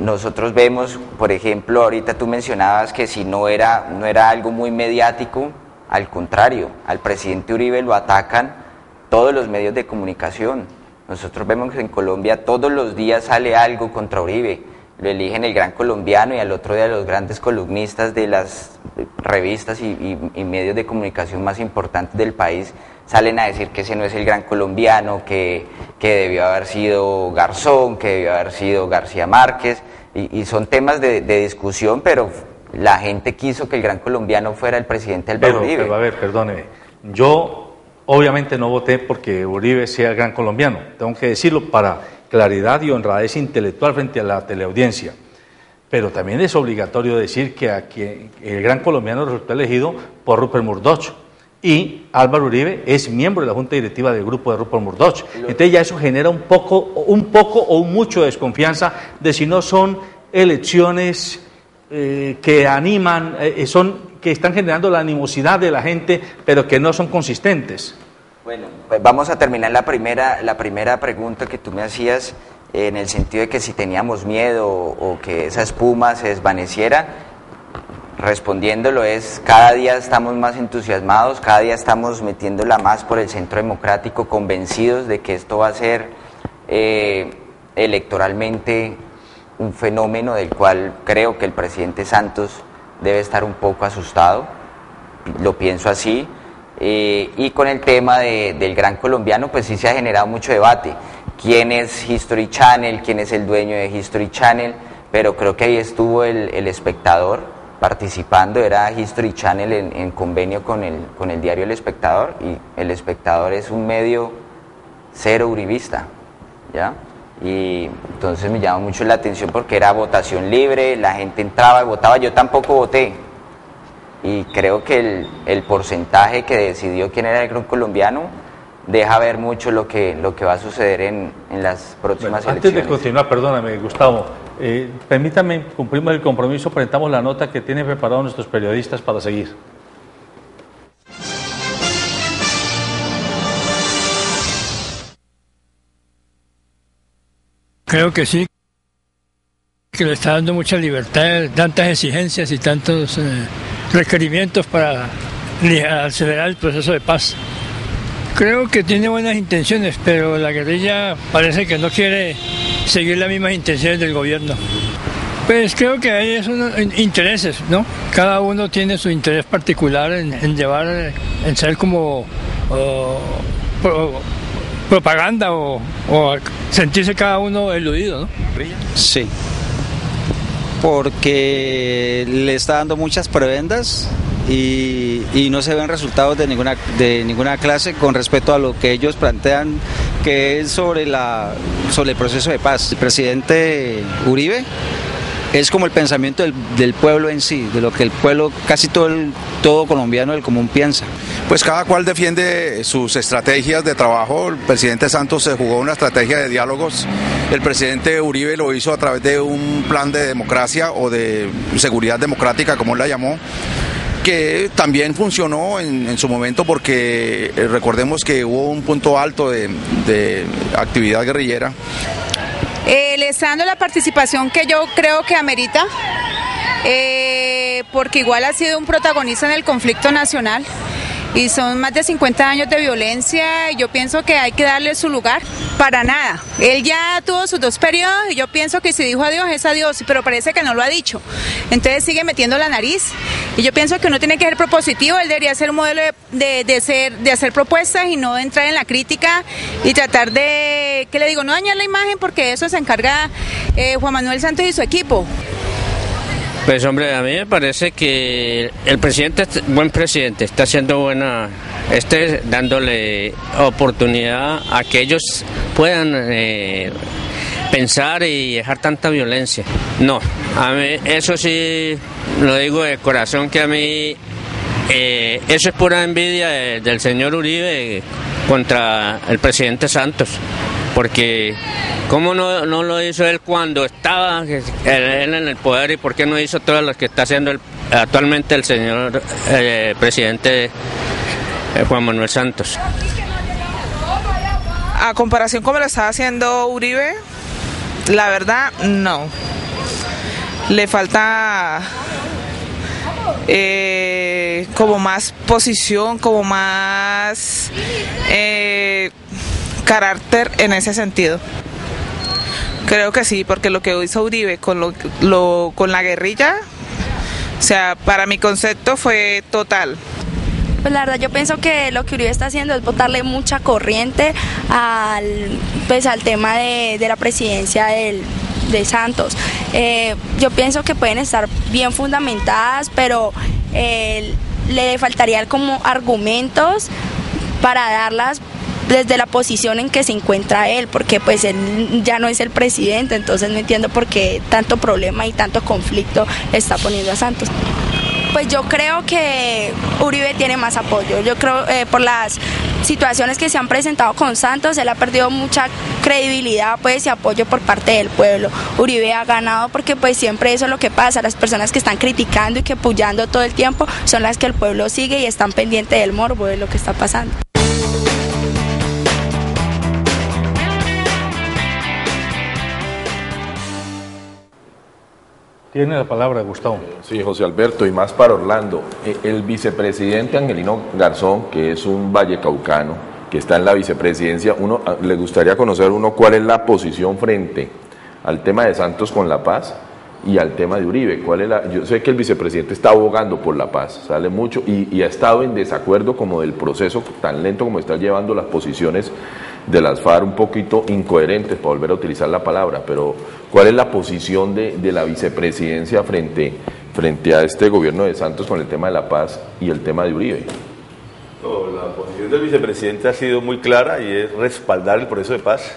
Nosotros vemos, por ejemplo, ahorita tú mencionabas que si no era algo muy mediático, al contrario, al presidente Uribe lo atacan todos los medios de comunicación. Nosotros vemos que en Colombia todos los días sale algo contra Uribe. Lo eligen el Gran Colombiano y al otro día los grandes columnistas de las revistas y medios de comunicación más importantes del país salen a decir que ese no es el Gran Colombiano, que debió haber sido Garzón, que debió haber sido García Márquez, y son temas de discusión, pero la gente quiso que el Gran Colombiano fuera el presidente Álvaro Uribe. Pero a ver, perdóneme, yo obviamente no voté porque Uribe sea el Gran Colombiano, tengo que decirlo para claridad y honradez intelectual frente a la teleaudiencia, pero también es obligatorio decir que el Gran Colombiano resultó elegido por Rupert Murdoch y Álvaro Uribe es miembro de la junta directiva del grupo de Rupert Murdoch. Entonces ya eso genera un poco o mucho de desconfianza de si no son elecciones que animan, que están generando la animosidad de la gente, pero que no son consistentes. Bueno, pues vamos a terminar la primera pregunta que tú me hacías, en el sentido de que si teníamos miedo o que esa espuma se desvaneciera. Respondiéndolo es, cada día estamos más entusiasmados, cada día estamos metiéndola más por el centro democrático, convencidos de que esto va a ser electoralmente un fenómeno del cual creo que el presidente Santos debe estar un poco asustado, lo pienso así. Y con el tema del Gran Colombiano, pues sí se ha generado mucho debate. ¿Quién es History Channel? ¿Quién es el dueño de History Channel? Pero creo que ahí estuvo el Espectador participando, era History Channel en convenio con el diario El Espectador, y El Espectador es un medio cero uribista, ¿ya? Y entonces me llama mucho la atención porque era votación libre, la gente entraba y votaba, yo tampoco voté. Y creo que el porcentaje que decidió quién era el Gran Colombiano deja ver mucho lo que va a suceder en las próximas elecciones. Antes de continuar, perdóname, Gustavo, permítame, cumplimos el compromiso, presentamos la nota que tienen preparado nuestros periodistas para seguir. Creo que sí, que le está dando mucha libertad, tantas exigencias y tantos requerimientos para acelerar el proceso de paz. Creo que tiene buenas intenciones, pero la guerrilla parece que no quiere seguir las mismas intenciones del gobierno. Pues creo que hay intereses, ¿no? Cada uno tiene su interés particular en llevar, en ser como propaganda o sentirse cada uno eludido, ¿no? Sí, porque le está dando muchas prebendas y no se ven resultados de ninguna clase con respecto a lo que ellos plantean, que es sobre el proceso de paz. El presidente Uribe es como el pensamiento del pueblo en sí, de lo que el pueblo, casi todo colombiano del común piensa. Pues cada cual defiende sus estrategias de trabajo. El presidente Santos se jugó una estrategia de diálogos, el presidente Uribe lo hizo a través de un plan de democracia o de seguridad democrática, como él la llamó, que también funcionó en su momento porque recordemos que hubo un punto alto de actividad guerrillera. Le está dando la participación que yo creo que amerita, porque igual ha sido un protagonista en el conflicto nacional y son más de 50 años de violencia y yo pienso que hay que darle su lugar. Para nada, él ya tuvo sus 2 periodos y yo pienso que si dijo adiós es adiós, pero parece que no lo ha dicho, entonces sigue metiendo la nariz y yo pienso que uno tiene que ser propositivo, él debería ser un modelo de hacer propuestas y no de entrar en la crítica y tratar de, ¿qué le digo?, no dañar la imagen porque de eso se encarga Juan Manuel Santos y su equipo. Pues hombre, a mí me parece que el presidente, buen presidente, está haciendo dándole oportunidad a que ellos puedan pensar y dejar tanta violencia. No, a mí eso sí lo digo de corazón, que a mí eso es pura envidia del señor Uribe contra el presidente Santos. Porque ¿cómo no lo hizo él cuando estaba él en el poder y por qué no hizo todas las que está haciendo actualmente el señor presidente Juan Manuel Santos? A comparación como lo estaba haciendo Uribe, la verdad no. Le falta como más posición, como más carácter en ese sentido. Creo que sí, porque lo que hizo Uribe con la guerrilla, o sea, para mi concepto fue total. Pues la verdad yo pienso que lo que Uribe está haciendo es botarle mucha corriente al tema de la presidencia de Santos. Yo pienso que pueden estar bien fundamentadas, pero le faltarían como argumentos para darlas desde la posición en que se encuentra él, porque pues él ya no es el presidente, entonces no entiendo por qué tanto problema y tanto conflicto está poniendo a Santos. Pues yo creo que Uribe tiene más apoyo. Yo creo por las situaciones que se han presentado con Santos, él ha perdido mucha credibilidad pues y apoyo por parte del pueblo. Uribe ha ganado porque pues siempre eso es lo que pasa, las personas que están criticando y que apoyando todo el tiempo son las que el pueblo sigue y están pendientes del morbo de lo que está pasando. Tiene la palabra Gustavo. Sí, José Alberto, y más para Orlando. El vicepresidente Angelino Garzón, que es un vallecaucano, que está en la vicepresidencia, le gustaría conocer cuál es la posición frente al tema de Santos con la paz y al tema de Uribe. Yo sé que el vicepresidente está abogando por la paz, sale mucho, y ha estado en desacuerdo como del proceso tan lento como está llevando las posiciones de las FARC, un poquito incoherentes, para volver a utilizar la palabra, pero ¿cuál es la posición de la vicepresidencia frente a este gobierno de Santos con el tema de la paz y el tema de Uribe? No, la posición del vicepresidente ha sido muy clara y es respaldar el proceso de paz.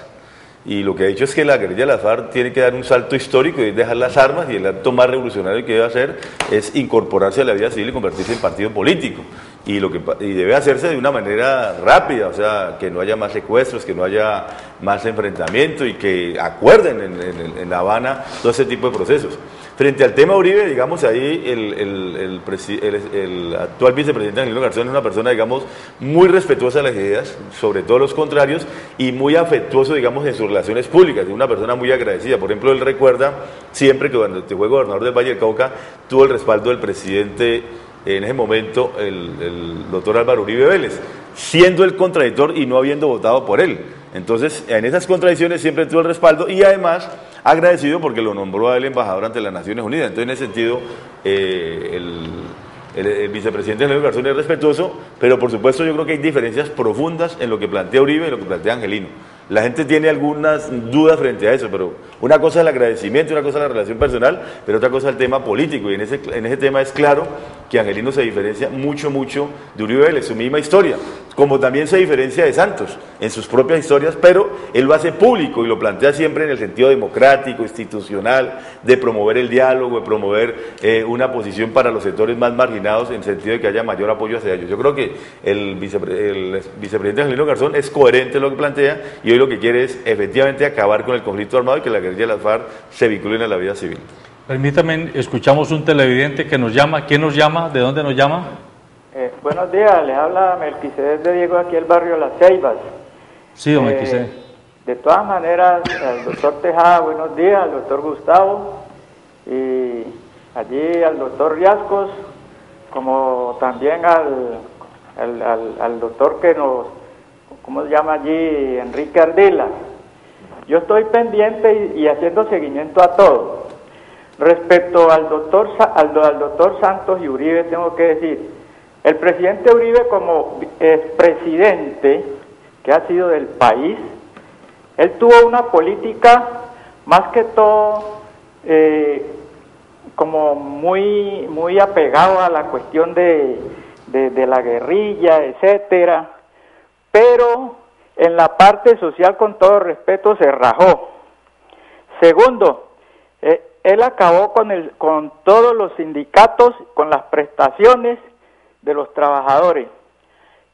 Y lo que ha dicho es que la guerrilla de las FARC tiene que dar un salto histórico y dejar las armas, y el acto más revolucionario que debe hacer es incorporarse a la vida civil y convertirse en partido político. Y debe hacerse de una manera rápida, o sea, que no haya más secuestros, que no haya más enfrentamiento y que acuerden en La Habana todo ese tipo de procesos. Frente al tema Uribe, digamos, ahí el actual vicepresidente Angelino Garzón es una persona, digamos, muy respetuosa de las ideas, sobre todo los contrarios, y muy afectuoso, digamos, en sus relaciones públicas, es una persona muy agradecida. Por ejemplo, él recuerda siempre que cuando fue gobernador del Valle del Cauca, tuvo el respaldo del presidente, en ese momento, el doctor Álvaro Uribe Vélez, siendo el contradictor y no habiendo votado por él. Entonces, en esas contradicciones siempre tuvo el respaldo y además agradecido porque lo nombró a él embajador ante las Naciones Unidas. Entonces, en ese sentido, el vicepresidente Angelino Garzón es respetuoso, pero por supuesto yo creo que hay diferencias profundas en lo que plantea Uribe y lo que plantea Angelino. La gente tiene algunas dudas frente a eso, pero una cosa es el agradecimiento, una cosa es la relación personal, pero otra cosa es el tema político, y en ese tema es claro que Angelino se diferencia mucho de Uribe Vélez, su misma historia, como también se diferencia de Santos en sus propias historias, pero él lo hace público y lo plantea siempre en el sentido democrático, institucional, de promover el diálogo, de promover una posición para los sectores más marginados en el sentido de que haya mayor apoyo hacia ellos. Yo creo que el vicepresidente Angelino Garzón es coherente en lo que plantea y hoy lo que quiere es efectivamente acabar con el conflicto armado y que la guerrilla de las FARC se vinculen a la vida civil. Permítame, escuchamos un televidente que nos llama. ¿Quién nos llama? ¿De dónde nos llama? Buenos días, les habla Melquisedec de Diego, aquí el barrio Las Ceibas. Sí, don Melquisedec. De todas maneras, al doctor Tejada, buenos días, al doctor Gustavo, y allí al doctor Riascos, como también al doctor que nos, ¿cómo se llama allí? Enrique Ardila. Yo estoy pendiente y haciendo seguimiento a todo. Respecto al doctor Santos y Uribe, tengo que decir, el presidente Uribe como expresidente que ha sido del país, él tuvo una política más que todo como muy apegado a la cuestión de la guerrilla, etcétera, pero en la parte social, con todo respeto, se rajó. Segundo, él acabó con todos los sindicatos, con las prestaciones de los trabajadores.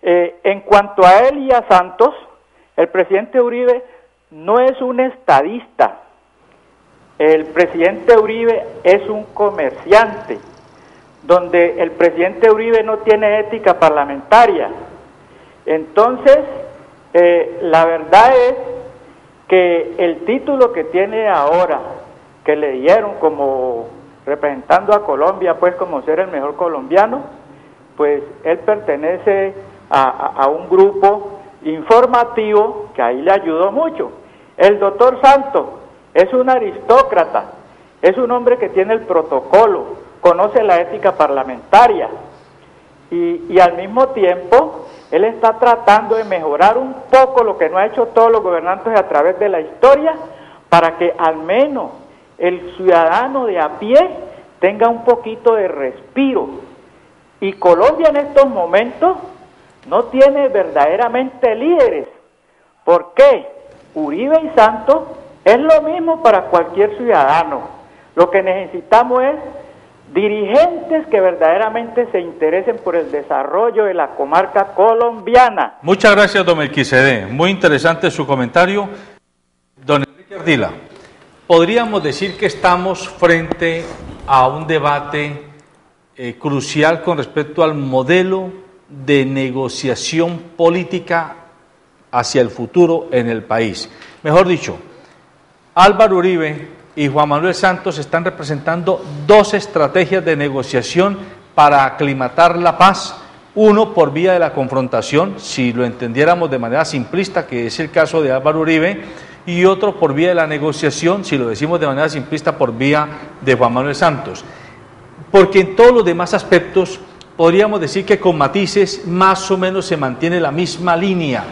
En cuanto a él y a Santos, el presidente Uribe no es un estadista. El presidente Uribe es un comerciante, donde el presidente Uribe no tiene ética parlamentaria. Entonces, la verdad es que el título que tiene ahora, que le dieron como representando a Colombia, pues como ser el mejor colombiano, pues él pertenece a un grupo informativo que ahí le ayudó mucho. El doctor Santos es un aristócrata, es un hombre que tiene el protocolo, conoce la ética parlamentaria y al mismo tiempo él está tratando de mejorar un poco lo que no ha hecho todos los gobernantes a través de la historia, para que al menos el ciudadano de a pie tenga un poquito de respiro. Y Colombia en estos momentos no tiene verdaderamente líderes. ¿Por qué? Uribe y Santos es lo mismo para cualquier ciudadano. Lo que necesitamos es dirigentes que verdaderamente se interesen por el desarrollo de la comarca colombiana. Muchas gracias, don Melquisedec. Muy interesante su comentario. Don Enrique Ardila, podríamos decir que estamos frente a un debate crucial con respecto al modelo de negociación política hacia el futuro en el país. Mejor dicho, Álvaro Uribe y Juan Manuel Santos están representando dos estrategias de negociación para aclimatar la paz, uno por vía de la confrontación, si lo entendiéramos de manera simplista, que es el caso de Álvaro Uribe, y otro por vía de la negociación, si lo decimos de manera simplista, por vía de Juan Manuel Santos. Porque en todos los demás aspectos podríamos decir que con matices más o menos se mantiene la misma línea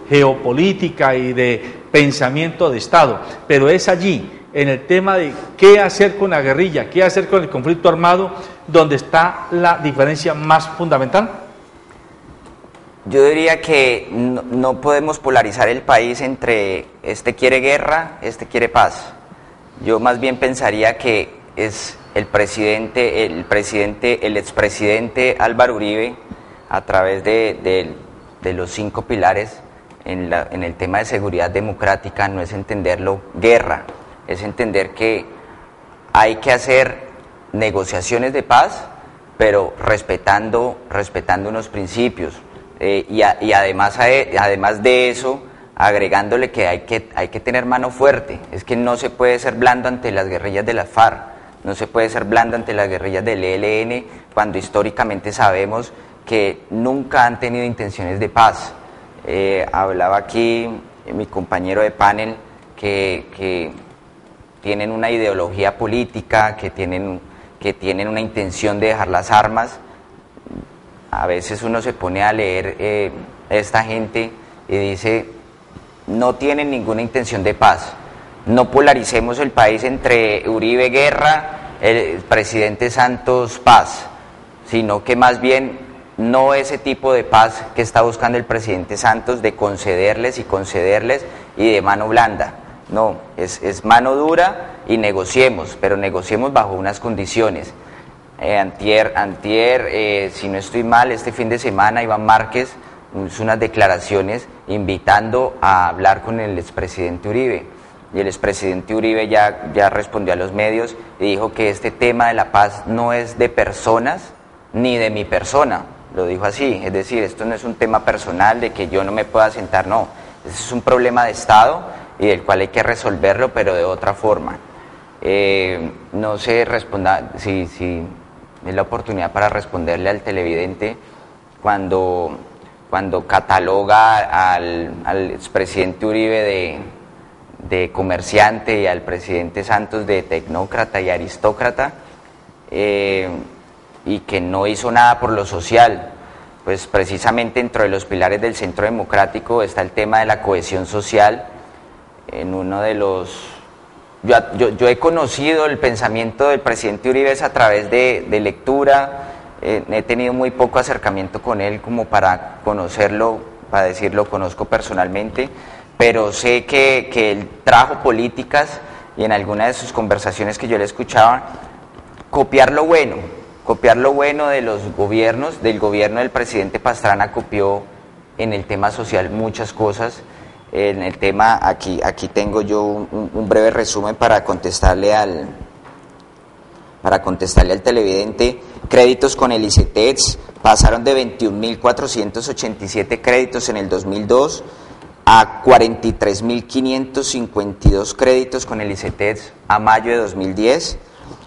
geopolítica y de pensamiento de Estado, pero es allí, en el tema de qué hacer con la guerrilla, qué hacer con el conflicto armado, donde está la diferencia más fundamental. Yo diría que no podemos polarizar el país entre este quiere guerra, este quiere paz. Yo más bien pensaría que es el expresidente Álvaro Uribe, a través de los 5 pilares en el tema de seguridad democrática, no es entenderlo guerra, es entender que hay que hacer negociaciones de paz, pero respetando unos principios, y además de eso, agregándole que hay que tener mano fuerte. Es que no se puede ser blando ante las guerrillas de las FARC, no se puede ser blando ante las guerrillas del ELN, cuando históricamente sabemos que nunca han tenido intenciones de paz. Hablaba aquí mi compañero de panel que tienen una ideología política, que tienen una intención de dejar las armas. A veces uno se pone a leer esta gente y dice, no tienen ninguna intención de paz. No polaricemos el país entre Uribe guerra, el presidente Santos paz. sino que más bien no ese tipo de paz que está buscando el presidente Santos de concederles y de mano blanda. No, es mano dura y negociemos, pero negociemos bajo unas condiciones. Antier, si no estoy mal, este fin de semana Iván Márquez hizo unas declaraciones invitando a hablar con el expresidente Uribe. Y el expresidente Uribe ya respondió a los medios y dijo que este tema de la paz no es de personas ni de mi persona. Lo dijo así, es decir, esto no es un tema personal de que yo no me pueda sentar, no. Este es un problema de Estado y del cual hay que resolverlo, pero de otra forma. No sé si es la oportunidad para responderle al televidente cuando cataloga al expresidente Uribe de comerciante y al presidente Santos de tecnócrata y aristócrata, y que no hizo nada por lo social. Pues precisamente dentro de los pilares del Centro Democrático está el tema de la cohesión social. En uno de los... Yo he conocido el pensamiento del presidente Uribe a través de lectura, he tenido muy poco acercamiento con él como para conocerlo, para decirlo, conozco personalmente, pero sé que él trajo políticas y en alguna de sus conversaciones que yo le escuchaba, copiar lo bueno de los gobiernos, del gobierno del presidente Pastrana copió en el tema social muchas cosas. En el tema, aquí tengo yo un breve resumen para contestarle al televidente. Créditos con el ICETEX pasaron de 21.487 créditos en el 2002 a 43.552 créditos con el ICETEX a mayo de 2010.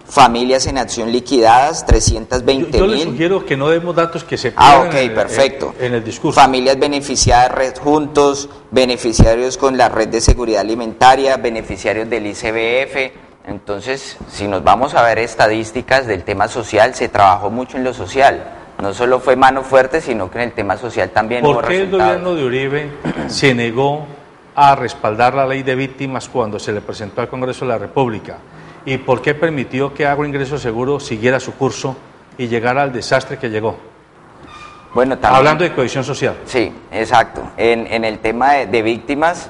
Familias en acción liquidadas, 320.000. Yo le sugiero que no demos datos que se pierdan perfecto. En el discurso. Familias beneficiadas, Red Juntos, beneficiarios con la Red de Seguridad Alimentaria, beneficiarios del ICBF. Entonces, si nos vamos a ver estadísticas del tema social, se trabajó mucho en lo social. No solo fue mano fuerte, sino que en el tema social también hubo resultados. ¿Por qué el gobierno de Uribe se negó a respaldar la ley de víctimas cuando se le presentó al Congreso de la República? ¿Y por qué permitió que Agroingreso Seguro siguiera su curso y llegara al desastre que llegó? Bueno, también, hablando de cohesión social. Sí, exacto. En el tema de víctimas,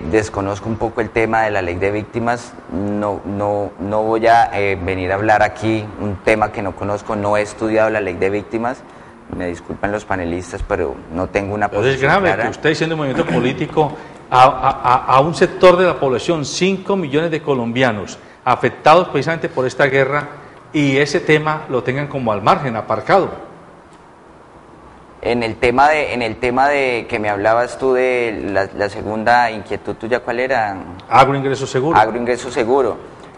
desconozco un poco el tema de la ley de víctimas. No voy a venir a hablar aquí un tema que no conozco. No he estudiado la ley de víctimas. Me disculpan los panelistas, pero no tengo una posición es grave clara. Que usted, siendo un movimiento político, a un sector de la población, 5 millones de colombianos afectados precisamente por esta guerra, y ese tema lo tengan como al margen, aparcado. En el tema de que me hablabas tú de la segunda inquietud tuya, ¿cuál era? Agroingreso Seguro. Agroingreso Seguro.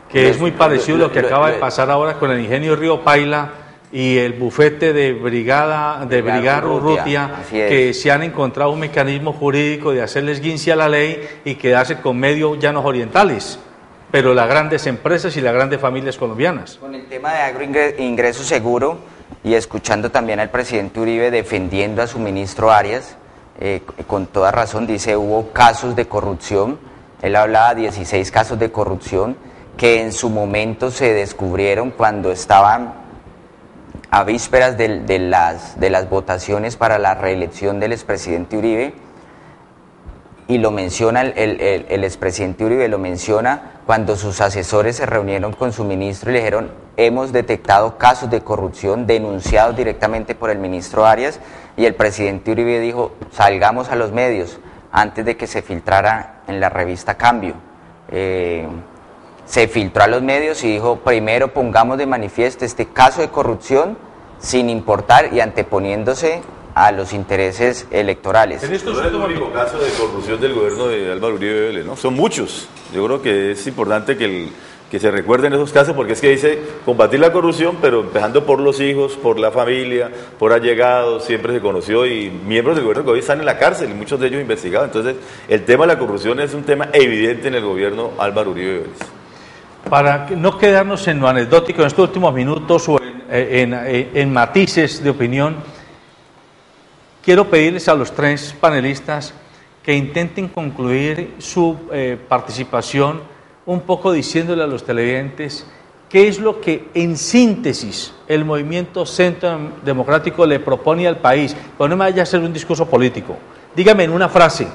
Que es muy parecido a lo que acaba de pasar ahora con el ingenio Río Paila y el bufete de Brigada Urrutia, que se han encontrado un mecanismo jurídico de hacerles guince a la ley y quedarse con medio llanos orientales, pero las grandes empresas y las grandes familias colombianas. Con el tema de agroingreso seguro y escuchando también al presidente Uribe defendiendo a su ministro Arias, con toda razón, dice, hubo casos de corrupción. Él hablaba de 16 casos de corrupción que en su momento se descubrieron cuando estaban a vísperas de las votaciones para la reelección del expresidente Uribe, y lo menciona el expresidente Uribe, lo menciona cuando sus asesores se reunieron con su ministro y le dijeron, hemos detectado casos de corrupción denunciados directamente por el ministro Arias, y el presidente Uribe dijo, salgamos a los medios, antes de que se filtrara en la revista Cambio. Se filtró a los medios y dijo, primero pongamos de manifiesto este caso de corrupción sin importar y anteponiéndose a los intereses electorales. No es el único caso de corrupción del gobierno de Álvaro Uribe Vélez, ¿no? Son muchos. Yo creo que es importante que se recuerden esos casos, porque es que dice combatir la corrupción, pero empezando por los hijos, por la familia, por allegados, siempre se conoció, y miembros del gobierno que hoy están en la cárcel y muchos de ellos investigados. Entonces, el tema de la corrupción es un tema evidente en el gobierno Álvaro Uribe Vélez. Para no quedarnos en lo anecdótico en estos últimos minutos o en matices de opinión, quiero pedirles a los tres panelistas que intenten concluir su participación un poco diciéndole a los televidentes ¿qué es lo que en síntesis el movimiento Centro Democrático le propone al país? Pero no me vaya a hacer un discurso político. Dígame en una frase,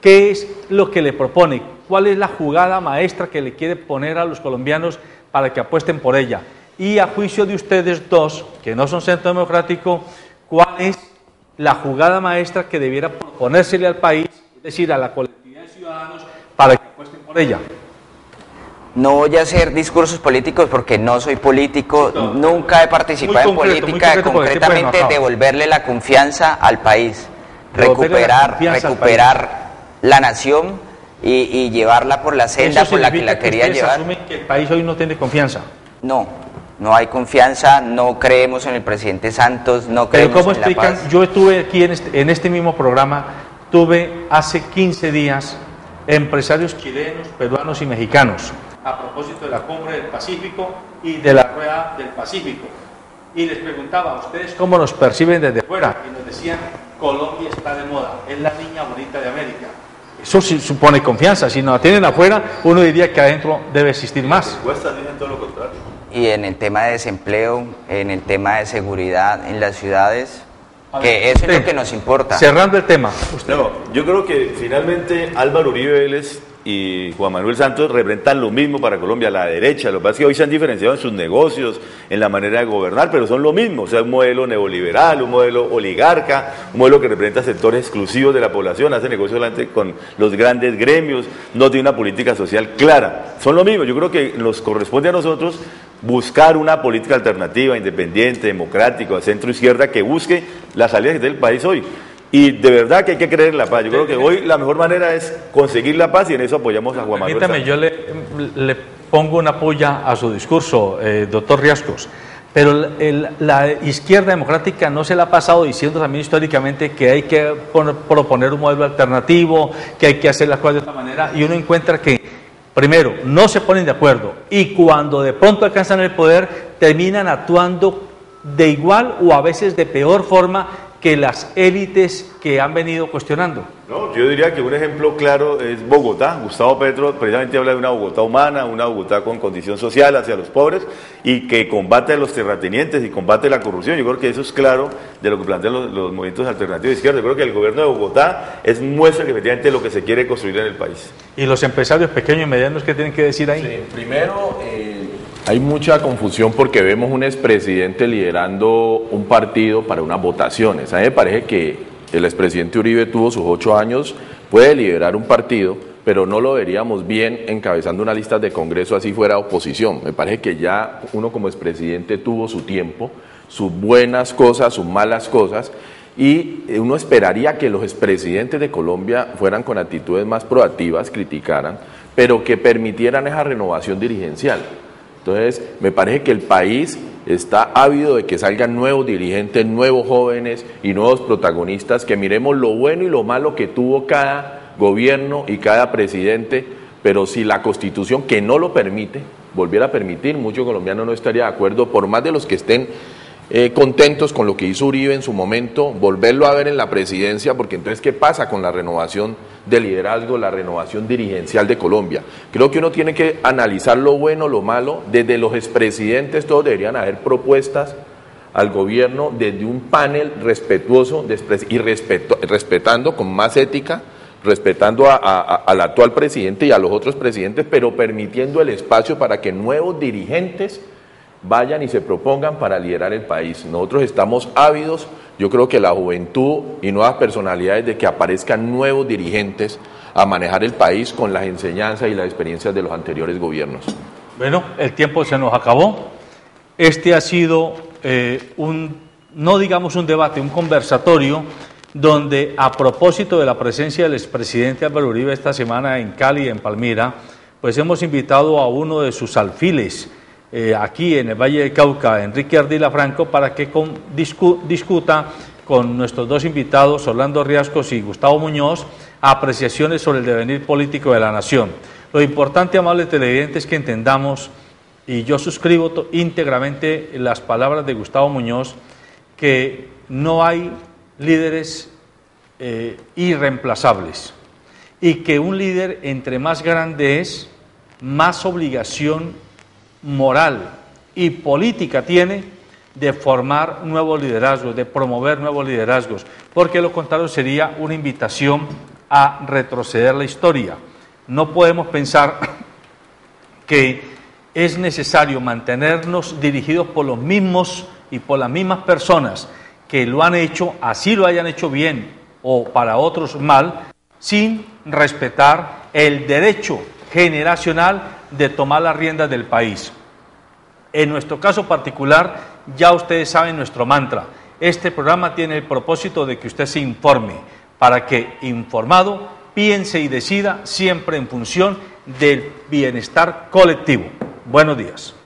¿qué es lo que le propone? ¿Cuál es la jugada maestra que le quiere poner a los colombianos para que apuesten por ella? Y a juicio de ustedes dos, que no son Centro Democrático, ¿cuál es la jugada maestra que debiera proponérsele al país, es decir, a la colectividad de ciudadanos, para que apuesten por ella? No voy a hacer discursos políticos porque no soy político, nunca he participado en política, concretamente devolverle la confianza al país, recuperar la nación y llevarla por la senda por la que la quería llevar. ¿Asumen que el país hoy no tiene confianza? No hay confianza, no creemos en el presidente Santos, no creemos ¿Pero cómo en explican? la paz. Yo estuve aquí en este mismo programa, tuve hace 15 días empresarios chilenos, peruanos y mexicanos, a propósito de la Cumbre del Pacífico y de la Rueda del Pacífico. Y les preguntaba, ¿ustedes cómo nos perciben desde fuera? Y nos decían, Colombia está de moda, es la niña bonita de América. Eso sí supone confianza, si nos la tienen afuera, uno diría que adentro debe existir más. Las encuestas dicen todo lo contrario. Y en el tema de desempleo, en el tema de seguridad en las ciudades, que eso es lo que nos importa. Cerrando el tema. No, yo creo que finalmente Álvaro Uribe Vélez y Juan Manuel Santos representan lo mismo para Colombia, la derecha. Lo que pasa es que hoy se han diferenciado en sus negocios, en la manera de gobernar, pero son lo mismo. O sea, un modelo neoliberal, un modelo oligarca, un modelo que representa sectores exclusivos de la población, hace negocios solamente con los grandes gremios, no tiene una política social clara. Son lo mismo. Yo creo que nos corresponde a nosotros buscar una política alternativa, independiente, democrática, de centro izquierda, que busque las salidas del país hoy. Y de verdad que hay que creer en la paz. Yo creo que hoy la mejor manera es conseguir la paz y en eso apoyamos a Juan Manuel Santos. Permítame, yo le pongo una puya a su discurso, doctor Riascos, pero la izquierda democrática no se la ha pasado diciendo también históricamente que hay que proponer un modelo alternativo, que hay que hacer las cosas de otra manera, y uno encuentra que, primero, no se ponen de acuerdo, y cuando de pronto alcanzan el poder, terminan actuando de igual o a veces de peor forma que las élites que han venido cuestionando. No, yo diría que un ejemplo claro es Bogotá. Gustavo Petro precisamente habla de una Bogotá humana, una Bogotá con condición social hacia los pobres y que combate a los terratenientes y combate la corrupción. Yo creo que eso es claro de lo que plantean los movimientos alternativos de izquierda. Yo creo que el gobierno de Bogotá es muestra que efectivamente lo que se quiere construir en el país. ¿Y los empresarios pequeños y medianos qué tienen que decir ahí? Sí, primero, hay mucha confusión porque vemos un expresidente liderando un partido para unas votaciones. A mí me parece que el expresidente Uribe tuvo sus 8 años, puede liderar un partido, pero no lo veríamos bien encabezando una lista de Congreso así fuera oposición. Me parece que ya uno como expresidente tuvo su tiempo, sus buenas cosas, sus malas cosas, y uno esperaría que los expresidentes de Colombia fueran con actitudes más proactivas, criticaran, pero que permitieran esa renovación dirigencial. Entonces, me parece que el país está ávido de que salgan nuevos dirigentes, nuevos jóvenes y nuevos protagonistas, que miremos lo bueno y lo malo que tuvo cada gobierno y cada presidente, pero si la Constitución, que no lo permite, volviera a permitir, muchos colombianos no estarían de acuerdo, por más de los que estén contentos con lo que hizo Uribe en su momento, volverlo a ver en la presidencia, porque entonces, ¿qué pasa con la renovación de liderazgo, la renovación dirigencial de Colombia? Creo que uno tiene que analizar lo bueno, lo malo, desde los expresidentes todos deberían haber propuestas al gobierno desde un panel respetuoso y respetando con más ética, respetando al actual presidente y a los otros presidentes, pero permitiendo el espacio para que nuevos dirigentes vayan y se propongan para liderar el país. Nosotros estamos ávidos, yo creo que la juventud y nuevas personalidades de que aparezcan nuevos dirigentes a manejar el país con las enseñanzas y las experiencias de los anteriores gobiernos. Bueno, el tiempo se nos acabó. Este ha sido no digamos un debate, un conversatorio donde, a propósito de la presencia del expresidente Álvaro Uribe esta semana en Cali y en Palmira, pues hemos invitado a uno de sus alfiles aquí en el Valle del Cauca, Enrique Ardila Franco, para que discuta con nuestros dos invitados, Orlando Riascos y Gustavo Muñoz, apreciaciones sobre el devenir político de la nación. Lo importante, amables televidentes, es que entendamos, y yo suscribo íntegramente las palabras de Gustavo Muñoz, que no hay líderes irreemplazables, y que un líder, entre más grande es, más obligación moral y política tiene de formar nuevos liderazgos, de promover nuevos liderazgos, porque lo contrario sería una invitación a retroceder la historia. No podemos pensar que es necesario mantenernos dirigidos por los mismos y por las mismas personas que lo han hecho, así lo hayan hecho bien o para otros mal, sin respetar el derecho generacional de tomar las riendas del país. En nuestro caso particular, ya ustedes saben nuestro mantra. Este programa tiene el propósito de que usted se informe, para que, informado, piense y decida siempre en función del bienestar colectivo. Buenos días.